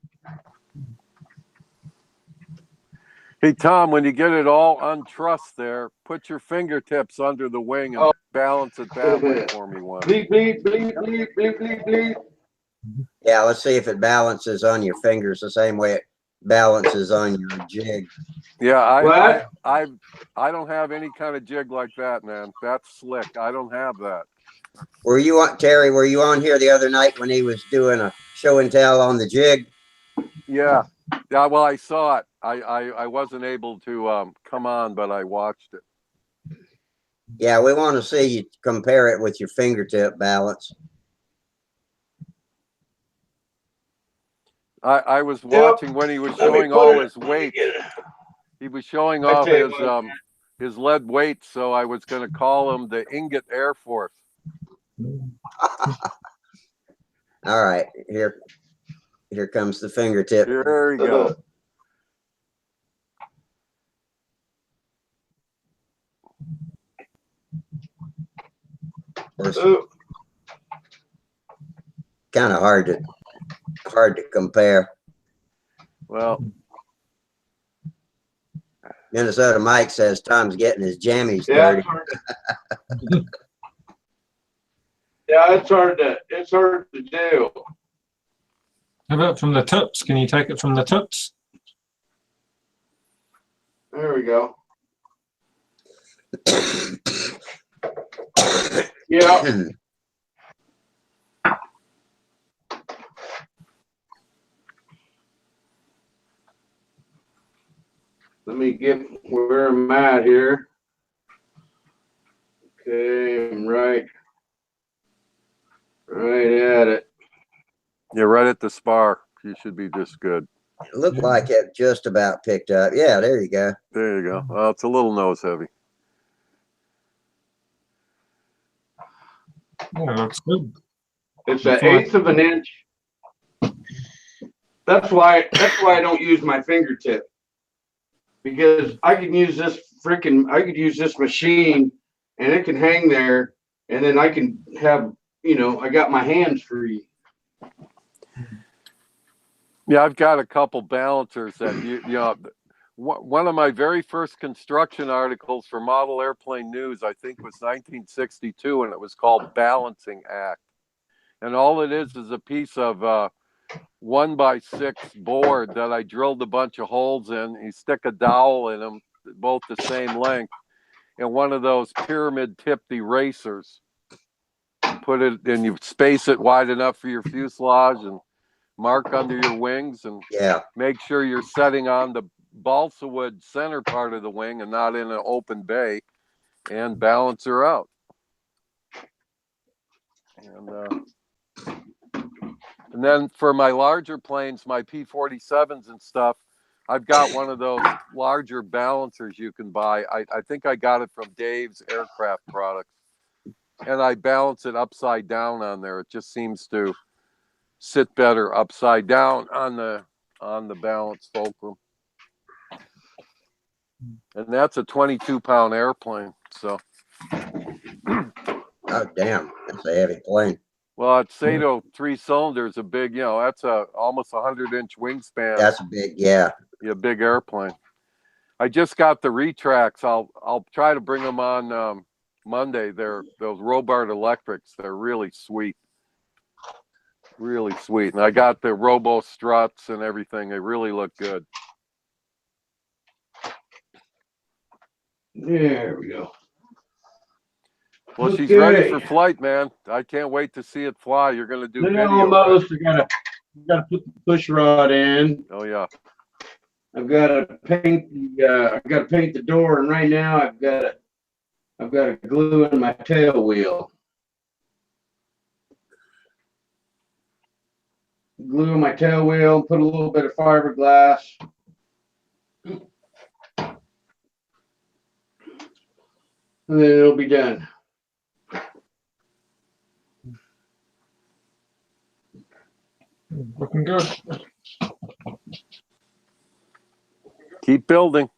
Hey, Tom, when you get it all untrussed there, put your fingertips under the wing and balance it that way for me once. Bleep, bleep, bleep, bleep, bleep, bleep, bleep. Yeah, let's see if it balances on your fingers the same way it balances on your jig. Yeah, What? I don't have any kind of jig like that, man. That's slick. I don't have that. Were you on, Terry? Were you on here the other night when he was doing a show and tell on the jig? Yeah. Yeah, well, I saw it. I wasn't able to come on, but I watched it. Yeah, we want to see you compare it with your fingertip balance. I was watching when he was showing all his weight. He was showing off his lead weights, so I was going to call him the Ingot Air Force. All right, here comes the fingertip. There you go. Kind of hard to compare. Well, Minnesota Mike says Tom's getting his jammies dirty. Yeah, it's hard to do. How about from the tips? Can you take it from the tips? There we go. Yeah. Let me get where I'm at here. Okay, I'm right at it. you're right at the spar. You should be just good. It looked like it just about picked up. Yeah, there you go. There you go. Well, it's a little nose heavy. Yeah, that's good. It's an eighth of an inch. That's why I don't use my fingertip, because I could use this machine and it can hang there, and then I can have, I got my hands free. Yeah, I've got a couple balancers that one of my very first construction articles for Model Airplane News, I think, was 1962, and it was called Balancing Act. And all it is a piece of 1x6 board that I drilled a bunch of holes in. You stick a dowel in them, both the same length, and one of those pyramid tipped erasers. Put it, and you space it wide enough for your fuselage and mark under your wings, and make sure you're setting on the balsa wood center part of the wing and not in an open bay, and balance her out. And then for my larger planes, my P-47s and stuff, I've got one of those larger balancers you can buy. I think I got it from Dave's Aircraft Products, and I balance it upside down on there. It just seems to sit better upside down on the balance fulcrum. And that's a 22-pound airplane. So, oh damn, that's a heavy plane. Well, at Sato 3 cylinders, a big, that's almost 100-inch wingspan. That's a big, yeah, big airplane. I just got the retracts. I'll try to bring them on Monday. They're those Robart electrics. They're really sweet. Really sweet. And I got the robo struts and everything. They really look good. There we go. Well, she's ready for flight, man. I can't wait to see it fly. You're going to do video. Almost. I gotta put the push rod in. Oh yeah. I've got to paint the door, and right now I've got to glue in my tail wheel. Glue in my tail wheel, put a little bit of fiberglass. And then it'll be done. Looking good. Keep building.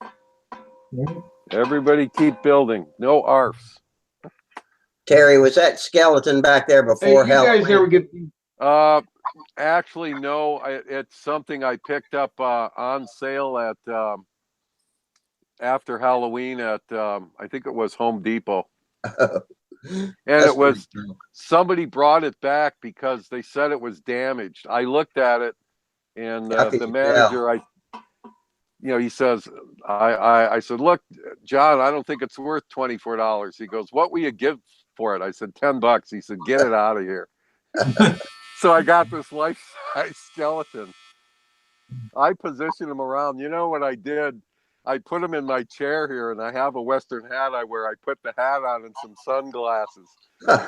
Yeah. Everybody keep building. No ARFs. Terry, was that skeleton back there before Hey, you guys ever get? Actually, no. It's something I picked up on sale at after Halloween at I think it was Home Depot. And That's it was pretty cool. somebody brought it back because they said it was damaged. I looked at it, and How can the you manager, he says, I said, look, John, I don't think it's worth $24. He goes, what will you give for it? I said, $10. He said, get it out of here. So I got this life-size skeleton. I positioned him around. You know what I did? I put him in my chair here, and I have a Western hat I wear. I put the hat on and some sunglasses.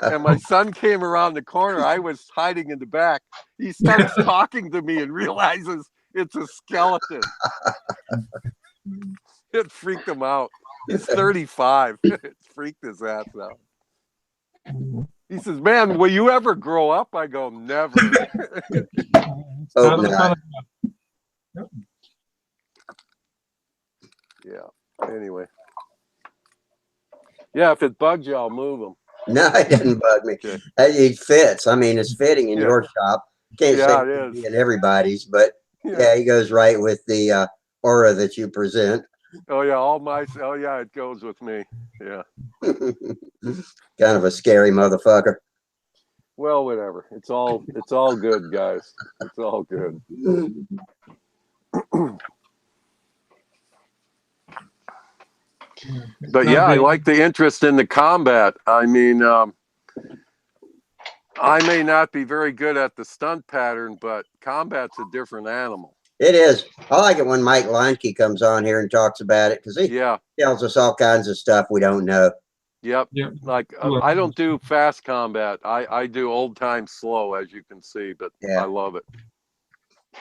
And my son came around the corner. I was hiding in the back. He starts talking to me and realizes it's a skeleton. It freaked him out. He's 35. It freaked his ass out. He says, man, will you ever grow up? I go, never. Oh, no. Yeah. Anyway. Yeah, if it bugs you, I'll move him. No, it doesn't bug me. Okay. It fits. I mean, it's fitting in your shop. Can't say it it is. in everybody's, but yeah, he goes right with the aura that you present. Oh yeah, it goes with me. Yeah. Kind of a scary motherfucker. Well, whatever. It's all good, guys. It's all good. But yeah, I like the interest in the combat. I mean, I may not be very good at the stunt pattern, but combat's a different animal. It is. I like it when Mike Leinke comes on here and talks about it because he tells us all kinds of stuff we don't know. Yep. Like I don't do fast combat. I do old time slow, as you can see, but I love it.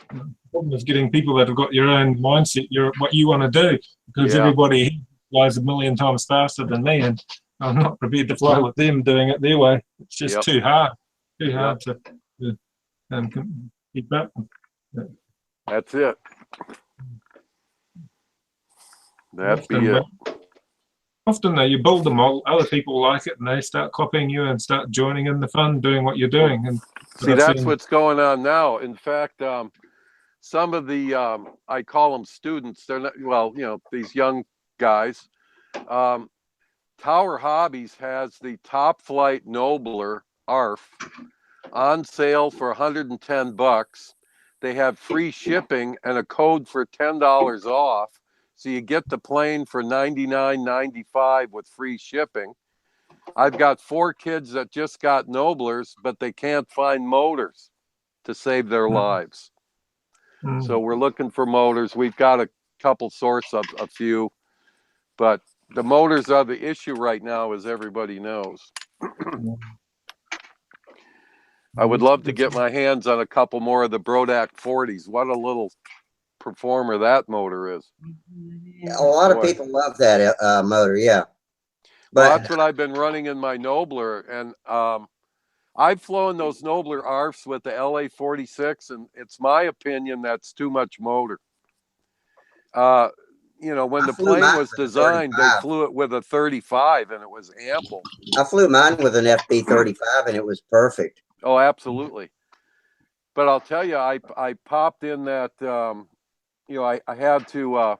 The problem is getting people that have got your own mindset, what you want to do, because everybody flies a million times faster than me, and I'm not prepared to fly with them doing it their way. It's just too hard to keep up. That's it. That'd be it. Often though, you build a model, other people like it, and they start copying you and start joining in the fun, doing what you're doing. And see, that's what's going on now. In fact, some of the I call them students. They're not, well, these young guys. Tower Hobbies has the Top Flight Nobler ARF on sale for $110. They have free shipping and a code for $10 off. So you get the plane for $99.95 with free shipping. I've got 4 kids that just got Noblers, but they can't find motors to save their lives. So we're looking for motors. We've got a couple source of a few, but the motors are the issue right now, as everybody knows. I would love to get my hands on a couple more of the Brodak 40s. What a little performer that motor is. A lot of people love that motor, but well, that's what I've been running in my Nobler, and I've flown those Nobler ARFs with the LA 46, and it's my opinion that's too much motor. When the plane was designed, they flew it with a 35, and it was ample. I flew mine with an FB 35, and it was perfect. Oh, absolutely. But I'll tell you, I popped in that, I had to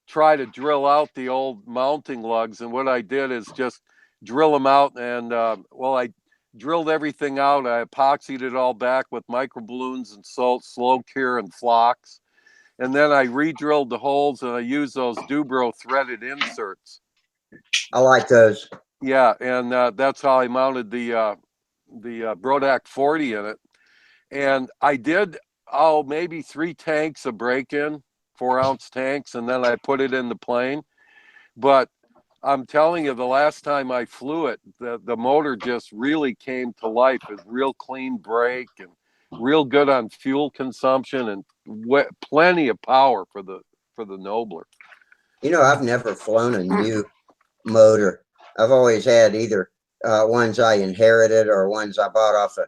try to drill out the old mounting lugs. And what I did is just drill them out. And, I drilled everything out. I epoxied it all back with microballoons and salt, slow cure and flocks. And then I re-drilled the holes, and I used those Dubro threaded inserts. I like those. Yeah, and that's how I mounted the Brodak 40 in it. And I did maybe 3 tanks of break-in, 4-ounce tanks, and then I put it in the plane. But I'm telling you, the last time I flew it, the motor just really came to life. It's real clean brake and real good on fuel consumption, and plenty of power for the Nobler. I've never flown a new motor. I've always had either ones I inherited or ones I bought off of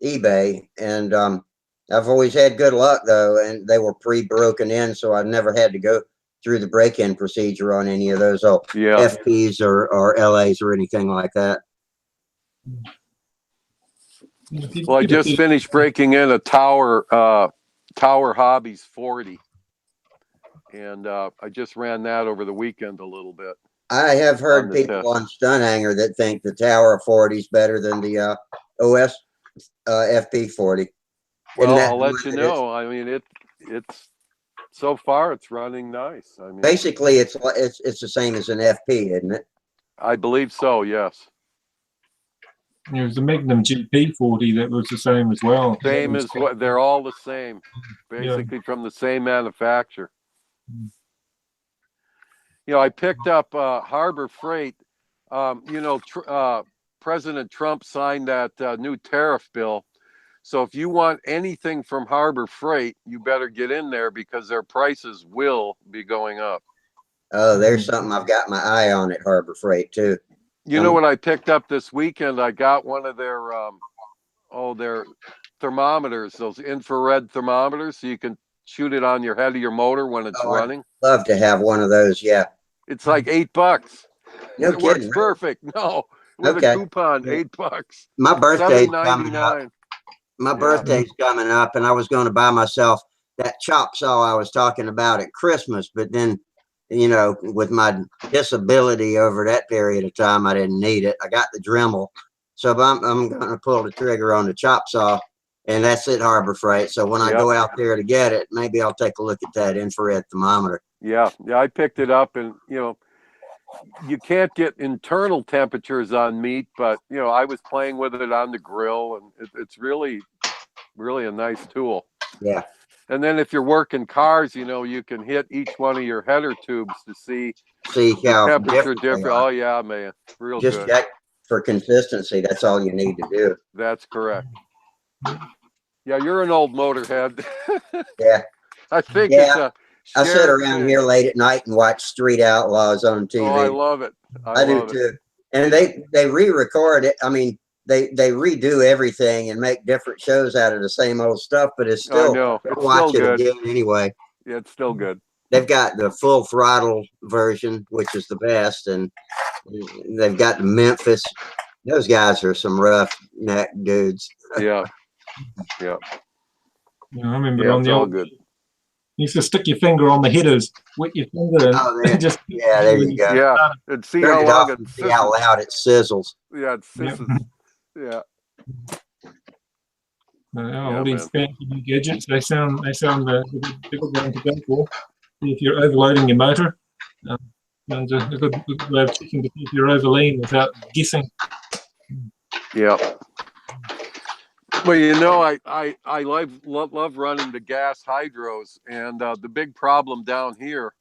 eBay, and I've always had good luck though, and they were pre-broken in, so I've never had to go through the break-in procedure on any of those FPs or LAs or anything like that. Well, I just finished breaking in a Tower Hobbies 40, and I just ran that over the weekend a little bit. I have heard on the people test. on Stunthangar that think the Tower 40 is better than the OS FP40. Well, that I'll the let one you that know. I mean, it's so far it's running nice. I mean, basically it's the same as an FP, isn't it? I believe so. Yes. There was the Magnum GP40 that was the same as well. Same as what they're all the same, Yeah. basically from the same manufacturer. You know, I picked up Harbor Freight. You know, President Trump signed that new tariff bill. So if you want anything from Harbor Freight, you better get in there because their prices will be going up. Oh, there's something I've got my eye on at Harbor Freight too. You know what I picked up this weekend? I got one of their their thermometers, those infrared thermometers, so you can shoot it on your head of your motor when it's running. I'd love to have one of those. Yeah. It's like $8. No It kidding. works Really? perfect. No, with Okay. a coupon, Yeah. $8. My birthday's coming up. $7.99. My birthday's coming up, and I was going to buy myself that chop saw I was talking about at Christmas, but then, you know, with my disability over that period of time, I didn't need it. I got the Dremel, so I'm going to pull the trigger on the chop saw, and that's at Harbor Freight. So when I go out there to get it, maybe I'll take a look at that infrared thermometer. Yeah, I picked it up, and you know, you can't get internal temperatures on meat, but you know, I was playing with it on the grill, and it's really a nice tool. Yeah. And then if you're working cars, you know, you can hit each one of your header tubes to see how temperature different they different. are. Oh yeah, man, real Just good. check for consistency. That's all you need to do. That's correct. Yeah, you're an old motorhead. Yeah. I think Yeah. it's a I sit around here late at night and watch Street Outlaws on TV. Oh, I love it. I do too. And they re-record it. I mean, they redo everything and make different shows out of the same old stuff, but it's still, I know. It's watch still it good. again anyway. Yeah, it's still good. They've got the full throttle version, which is the best, and they've got the Memphis. Those guys are some rough neck dudes. Yeah. Yeah. You know, I remember on it's the all old, good. you used to stick your finger on the headers, wet your finger, and just yeah, there you go. Yeah, and see Turn how it long off it and see how loud it sizzles. Yeah, it sizzles. Yeah. All these fancy new gadgets, they sound the good one to go for. If you're overloading your motor, and a good way of checking to see if you're overlean without guessing. Yeah. Well, you know, I love running the gas hydros, and the big problem down here,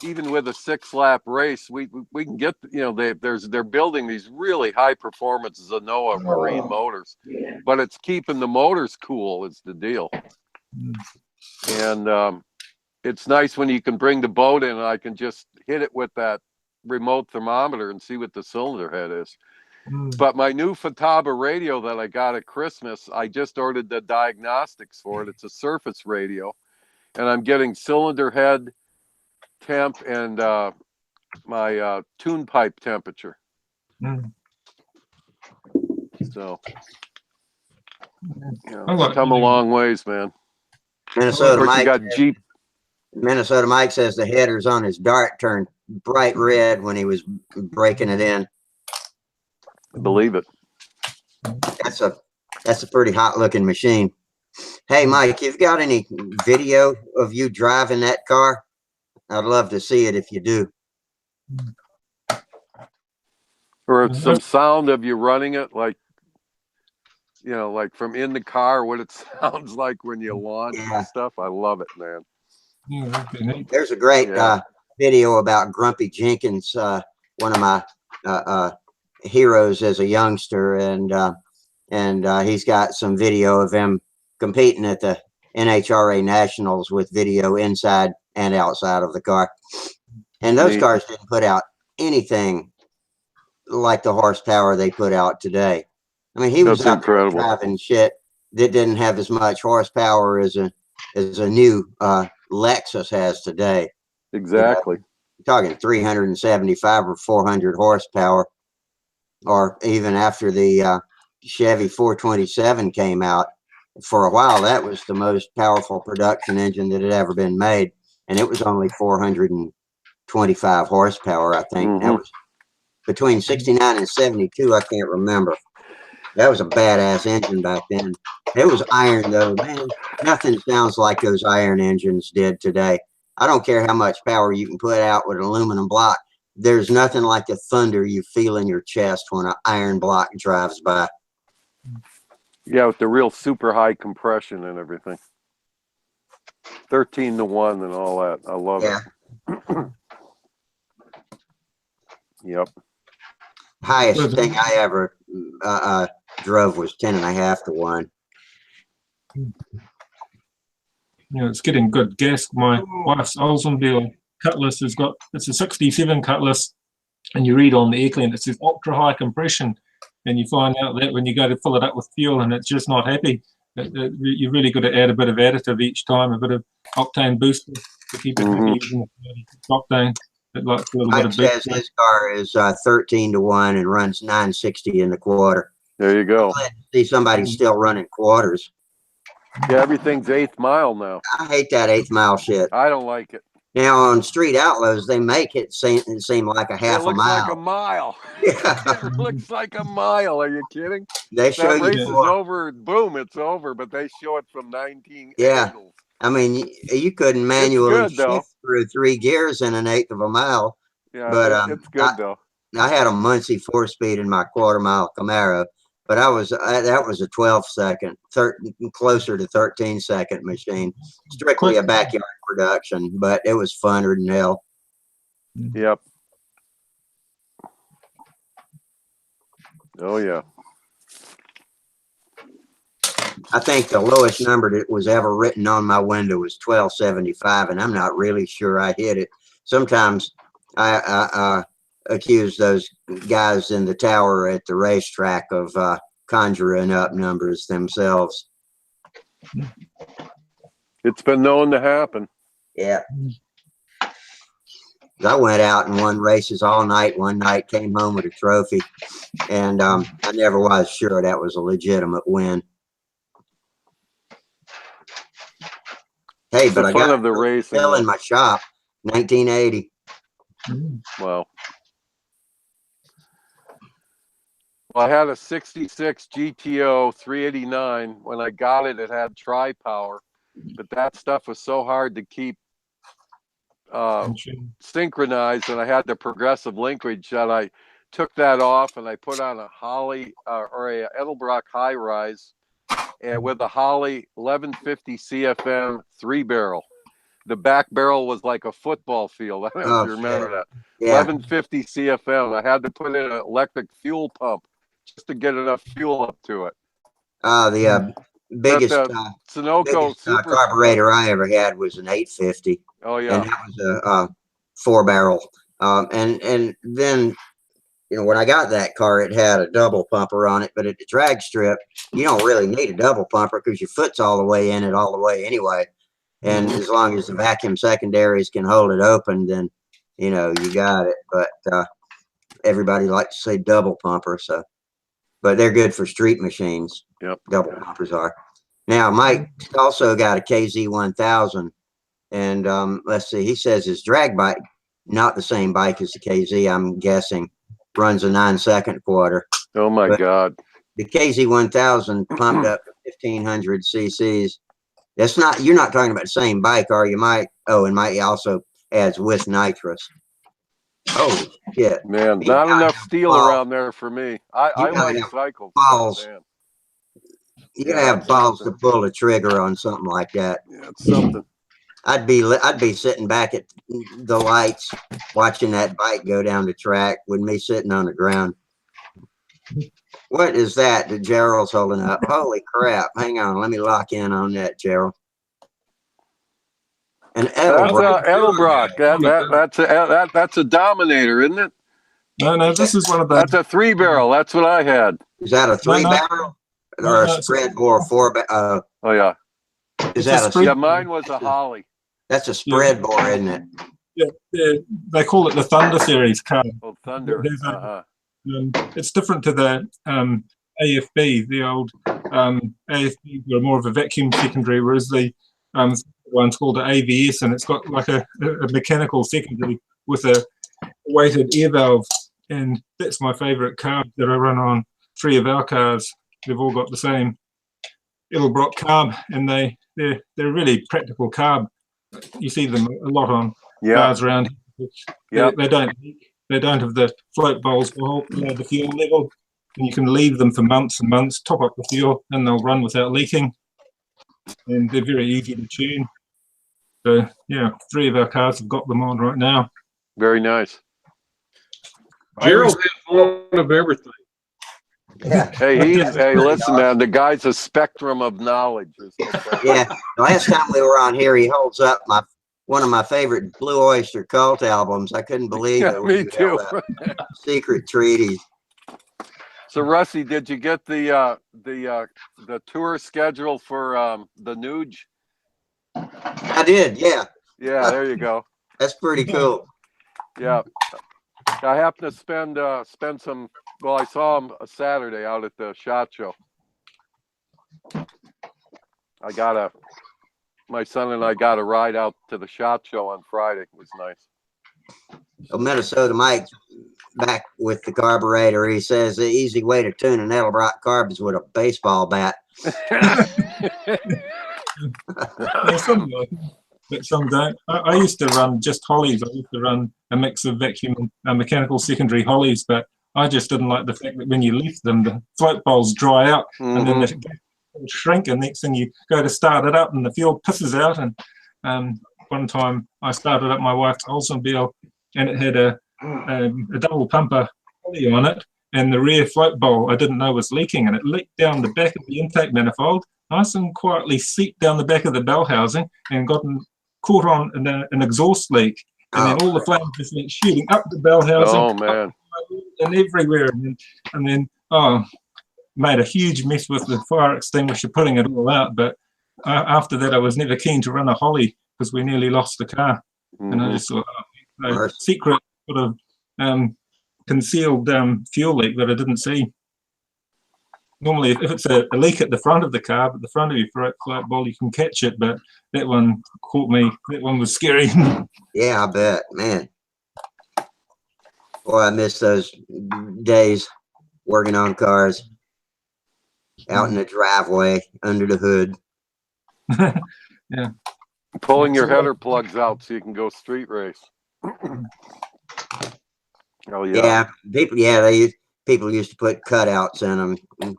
even with a 6-lap race, we can get, you know, they're building these really high performance Zenoa marine motors, but it's keeping the motors cool is the deal. And it's nice when you can bring the boat in and I can just hit it with that remote thermometer and see what the cylinder head is. But my new Futaba radio that I got at Christmas, I just ordered the diagnostics for it. It's a surface radio, and I'm getting cylinder head temp and my tune pipe temperature. So, you know, it's come a long ways, man. Minnesota Mike says the headers on his dart turned bright red when he was breaking it in. I believe it. That's a pretty hot looking machine. Hey Mike, you've got any video of you driving that car? I'd love to see it if you do. Or some sound of you running it, like, you know, like from in the car, what it sounds like when you launch and stuff. I love it, man. There's a great video about Grumpy Jenkins, one of my heroes as a youngster, and he's got some video of him competing at the NHRA Nationals with video inside and outside of the car. And those cars didn't put out anything like the horsepower they put out today. I mean, he was out there driving shit that didn't have as much horsepower as a new Lexus has today. Exactly. You know, you're talking 375 or 400 horsepower, or even after the Chevy 427 came out. For a while, that was the most powerful production engine that had ever been made, and it was only 430 25 horsepower, I think. That was between 69 and 72. I can't remember. That was a badass engine back then. It was iron though, man. Nothing sounds like those iron engines did today. I don't care how much power you can put out with an aluminum block. There's nothing like the thunder you feel in your chest when an iron block drives by. Yeah, with the real super high compression and everything. 13-to-1 and all that. I love it. Yep. Highest thing I ever drove was 10.5-to-1. Yeah, it's getting good gas. My wife's Oldsmobile Cutlass has got, it's a 67 Cutlass, and you read on the airclean, it says ultra high compression, and you find out that when you go to fill it up with fuel and it's just not happy, you've really got to add a bit of additive each time, a bit of octane booster to keep it happy using the octane. It likes a little bit of says boost. his car is 13-to-1 and runs 960 in the quarter. There you go. I'm glad to see somebody still running quarters. Yeah, everything's 8th mile now. I hate that 8th mile shit. I don't like it. Now on Street Outlaws, they make it seem like a half a mile. It looks like a mile. Yeah. It looks like a mile. Are you kidding? They show That race you is over. Boom, it's over. But they show it from 19 angles. I mean, you couldn't manually good, though. shift through 3 gears in 1/8 of a mile. Yeah, but it's good though. I had a Muncie 4-speed in my quarter-mile Camaro, but that was a 12-second, closer to 13-second machine. Strictly a backyard production, but it was funner than hell. Yep. Oh yeah. I think the lowest number that was ever written on my window was 1275, and I'm not really sure I hit it. Sometimes I accuse those guys in the tower at the racetrack of conjuring up numbers themselves. It's been known to happen. Yeah. I went out and won races all night. One night came home with a trophy, and I never was sure that was a legitimate win. Hey, but I got the race still in my shop, 1980. Wow. Well, I had a 66 GTO 389. When I got it, it had tri-power, but that stuff was so hard to keep synchronized, and I had the progressive linkage that I took that off and I put on a Holly or a Edelbrock high rise, and with a Holly 1150 CFM 3-barrel. The back barrel was like a football field. I don't know if you remember that. Yeah. 1150 CFM. I had to put in an electric fuel pump just to get enough fuel up to it. The biggest, Sunoco carburetor I ever had was an 850. Oh yeah, and that was a 4-barrel. And then, you know, when I got that car, it had a double pumper on it, but at the drag strip, you don't really need a double pumper because your foot's all the way in it all the way anyway. And as long as the vacuum secondaries can hold it open, then, you know, you got it. But everybody likes to say double pumper, so. But they're good for street machines. Yep. Double pumpers are. Now, Mike also got a KZ1000. And let's see, he says his drag bike, not the same bike as the KZ, I'm guessing, runs a 9-second quarter. Oh, my God. The KZ1000 pumped up to 1,500 cc's. That's not, you're not talking about the same bike, are you, Mike? Oh, and Mike also adds with nitrous. Oh, shit. Man, not enough steel around there for me. I like cycles. Balls. You gotta have balls to pull the trigger on something like that. Yeah, it's something. I'd be sitting back at the lights watching that bike go down the track with me sitting on the ground. What is that Gerald's holding up? Holy crap. Hang on. Let me lock in on that, Gerald. An Edelbrock. That's a Dominator, isn't it? No, this is one of the... That's a 3-barrel. That's what I had. Is that a 3-barrel? Or a spread bore 4-barrel? Oh, yeah. Is that a... Yeah, mine was a Holly. That's a spread bore, isn't it? Yeah, they call it the Thunder series car. Oh, Thunder. It's different to the AFB. The old AFB were more of a vacuum secondary, whereas the one's called the AVS, and it's got like a mechanical secondary with a weighted air valve, and that's my favourite carb that I run on 3 of our cars. They've all got the same Edelbrock carb, and they're really practical carb. You see them a lot on cars around here. They don't leak. They don't have the float bowls to hold the fuel level, and you can leave them for months and months, top up the fuel, and they'll run without leaking. And they're very easy to tune. So yeah, 3 of our cars have got them on right now. Very nice. Gerald has one of everything. Yeah. Hey, listen, man, the guy's a spectrum of knowledge. Yeah. The last time we were on here, he holds up one of my favorite Blue Oyster Cult albums. I couldn't believe it. Me too. Secret Treaties. So, Rusty, did you get the tour schedule for the Nuge? I did, yeah. Yeah, there you go. That's pretty cool. Yeah, I happened to spend some. Well, I saw him a Saturday out at the SHOT Show. My son and I got a ride out to the SHOT Show on Friday. It was nice. Well, Minnesota Mike's back with the carburetor. He says the easy way to tune an Edelbrock carb is with a baseball bat. But some don't. I used to run just Hollies. I used to run a mix of vacuum and mechanical secondary Hollies, but I just didn't like the fact that when you lift them, the float bowls dry out, and then they shrink, and next thing you go to start it up and the fuel pisses out. And one time I started up my wife's Oldsmobile, and it had a double pumper Holly on it, and the rear float bowl I didn't know was leaking, and it leaked down the back of the intake manifold, nice and quietly seeped down the back of the bell housing and caught on an exhaust leak, and then all the flames just went shooting up the bell housing. Oh man! And everywhere, and then made a huge mess with the fire extinguisher putting it all out. But after that, I was never keen to run a Holly because we nearly lost the car. And I just thought, secret sort of concealed fuel leak that I didn't see. Normally, if it's a leak at the front of the car, but the front of your float bowl, you can catch it. But that one caught me. That one was scary. Yeah, I bet, man. Boy, I miss those days working on cars out in the driveway under the hood. Yeah. Pulling your header plugs out so you can go street race. Oh yeah. People used to put cutouts in them and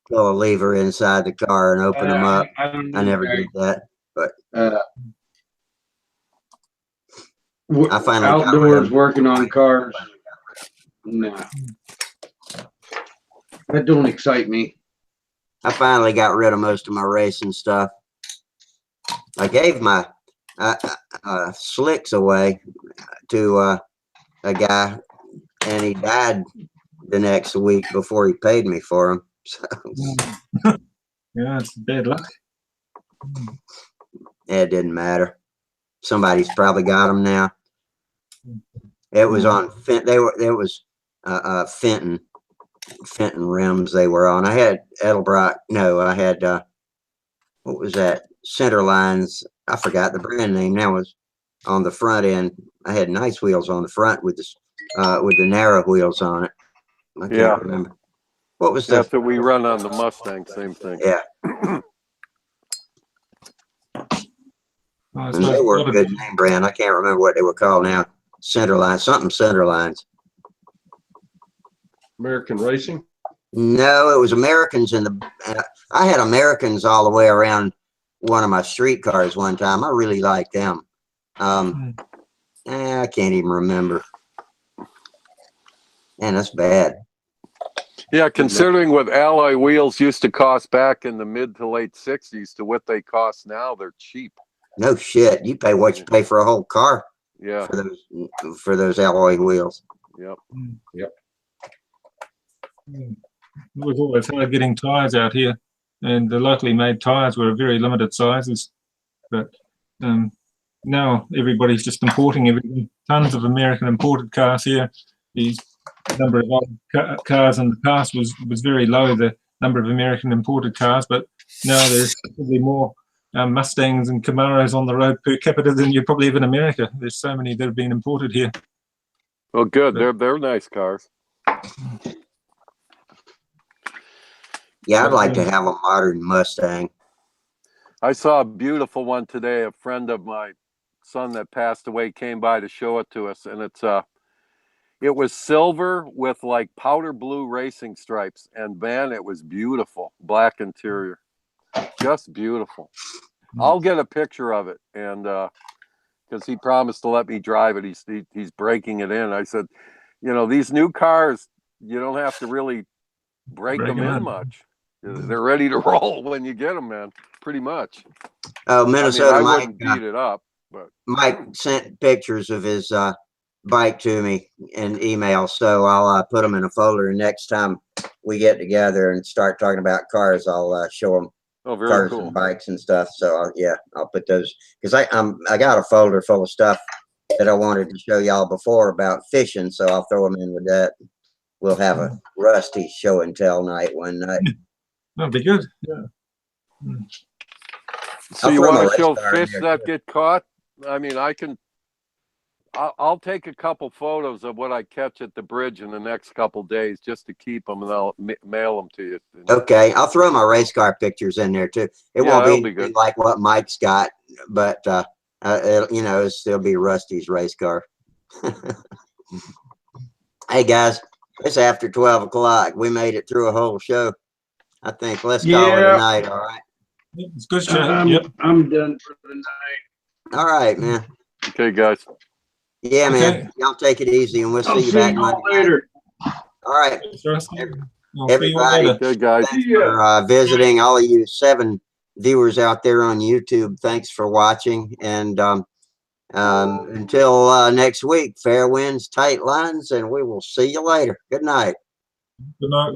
pull a lever inside the car and open them up. I never did that, but I finally outdoors working on cars. No, that don't excite me. I finally got rid of most of my racing stuff. I gave my slicks away to a guy, and he died the next week before he paid me for them. So, yeah, it's bad luck. it didn't matter. Somebody's probably got them now. It was on Fenton rims they were on. I had Edelbrock. No, I had what was that? Center lines. I forgot the brand name. Now was on the front end. I had nice wheels on the front with the narrow wheels on it. I can't remember. What was that we run on the Mustang? Same thing. Yeah. They were a good name brand. I can't remember what they were called now. Center lines, something center lines. American Racing? No, it was Americans I had Americans all the way around one of my street cars one time. I really liked them. I can't even remember. Man, that's bad. Yeah, considering what alloy wheels used to cost back in the mid to late 60s to what they cost now, they're cheap. No shit. You pay what you pay for a whole car. Yeah. For those alloy wheels. Yep. Yep. It was always hard getting tires out here, and the locally made tires were very limited sizes. But now everybody's just importing everything. Tons of American imported cars here. The number of cars in the past was very low, the number of American imported cars, but now there's probably more Mustangs and Camaros on the road per capita than you probably have in America. There's so many that have been imported here. Oh, good. They're nice cars. Yeah, I'd like to have a modern Mustang. I saw a beautiful one today. A friend of my son that passed away came by to show it to us, and it was silver with like powder blue racing stripes, and man, it was beautiful. Black interior, just beautiful. I'll get a picture of it, and because he promised to let me drive it, he's breaking it in. I said, you know, these new cars, you don't have to really break them in much. They're ready to roll when you get them, man. Pretty much. Oh, Minnesota I Mike. wouldn't beat it up, but Mike sent pictures of his bike to me in email, so I'll put them in a folder. And next time we get together and start talking about cars, I'll show them very cars cool. and bikes and stuff. So I'll put those, because I got a folder full of stuff that I wanted to show y'all before about fishing, so I'll throw them in with that. We'll have a Rusty show and tell night one night. That'd be good. Yeah. So you want to show fish that get caught? I mean, I'll take a couple photos of what I catch at the bridge in the next couple days just to keep them, and I'll mail them to you. Okay, I'll throw my race car pictures in there too. It won't be good like what Mike's got, but it'll still be Rusty's race car. Hey guys, it's after 12 o'clock. We made it through a whole show. I think let's call it a night. All right. It's good chat. Yep. I'm done for the night. All right, man. Okay, guys. Yeah, man. Y'all take it easy, and we'll see you back Monday later. All right. Everybody, good guys. Thanks for visiting. All of you 7 viewers out there on YouTube, thanks for watching. And until next week, fair winds, tight lines, and we will see you later. Good night. Good night.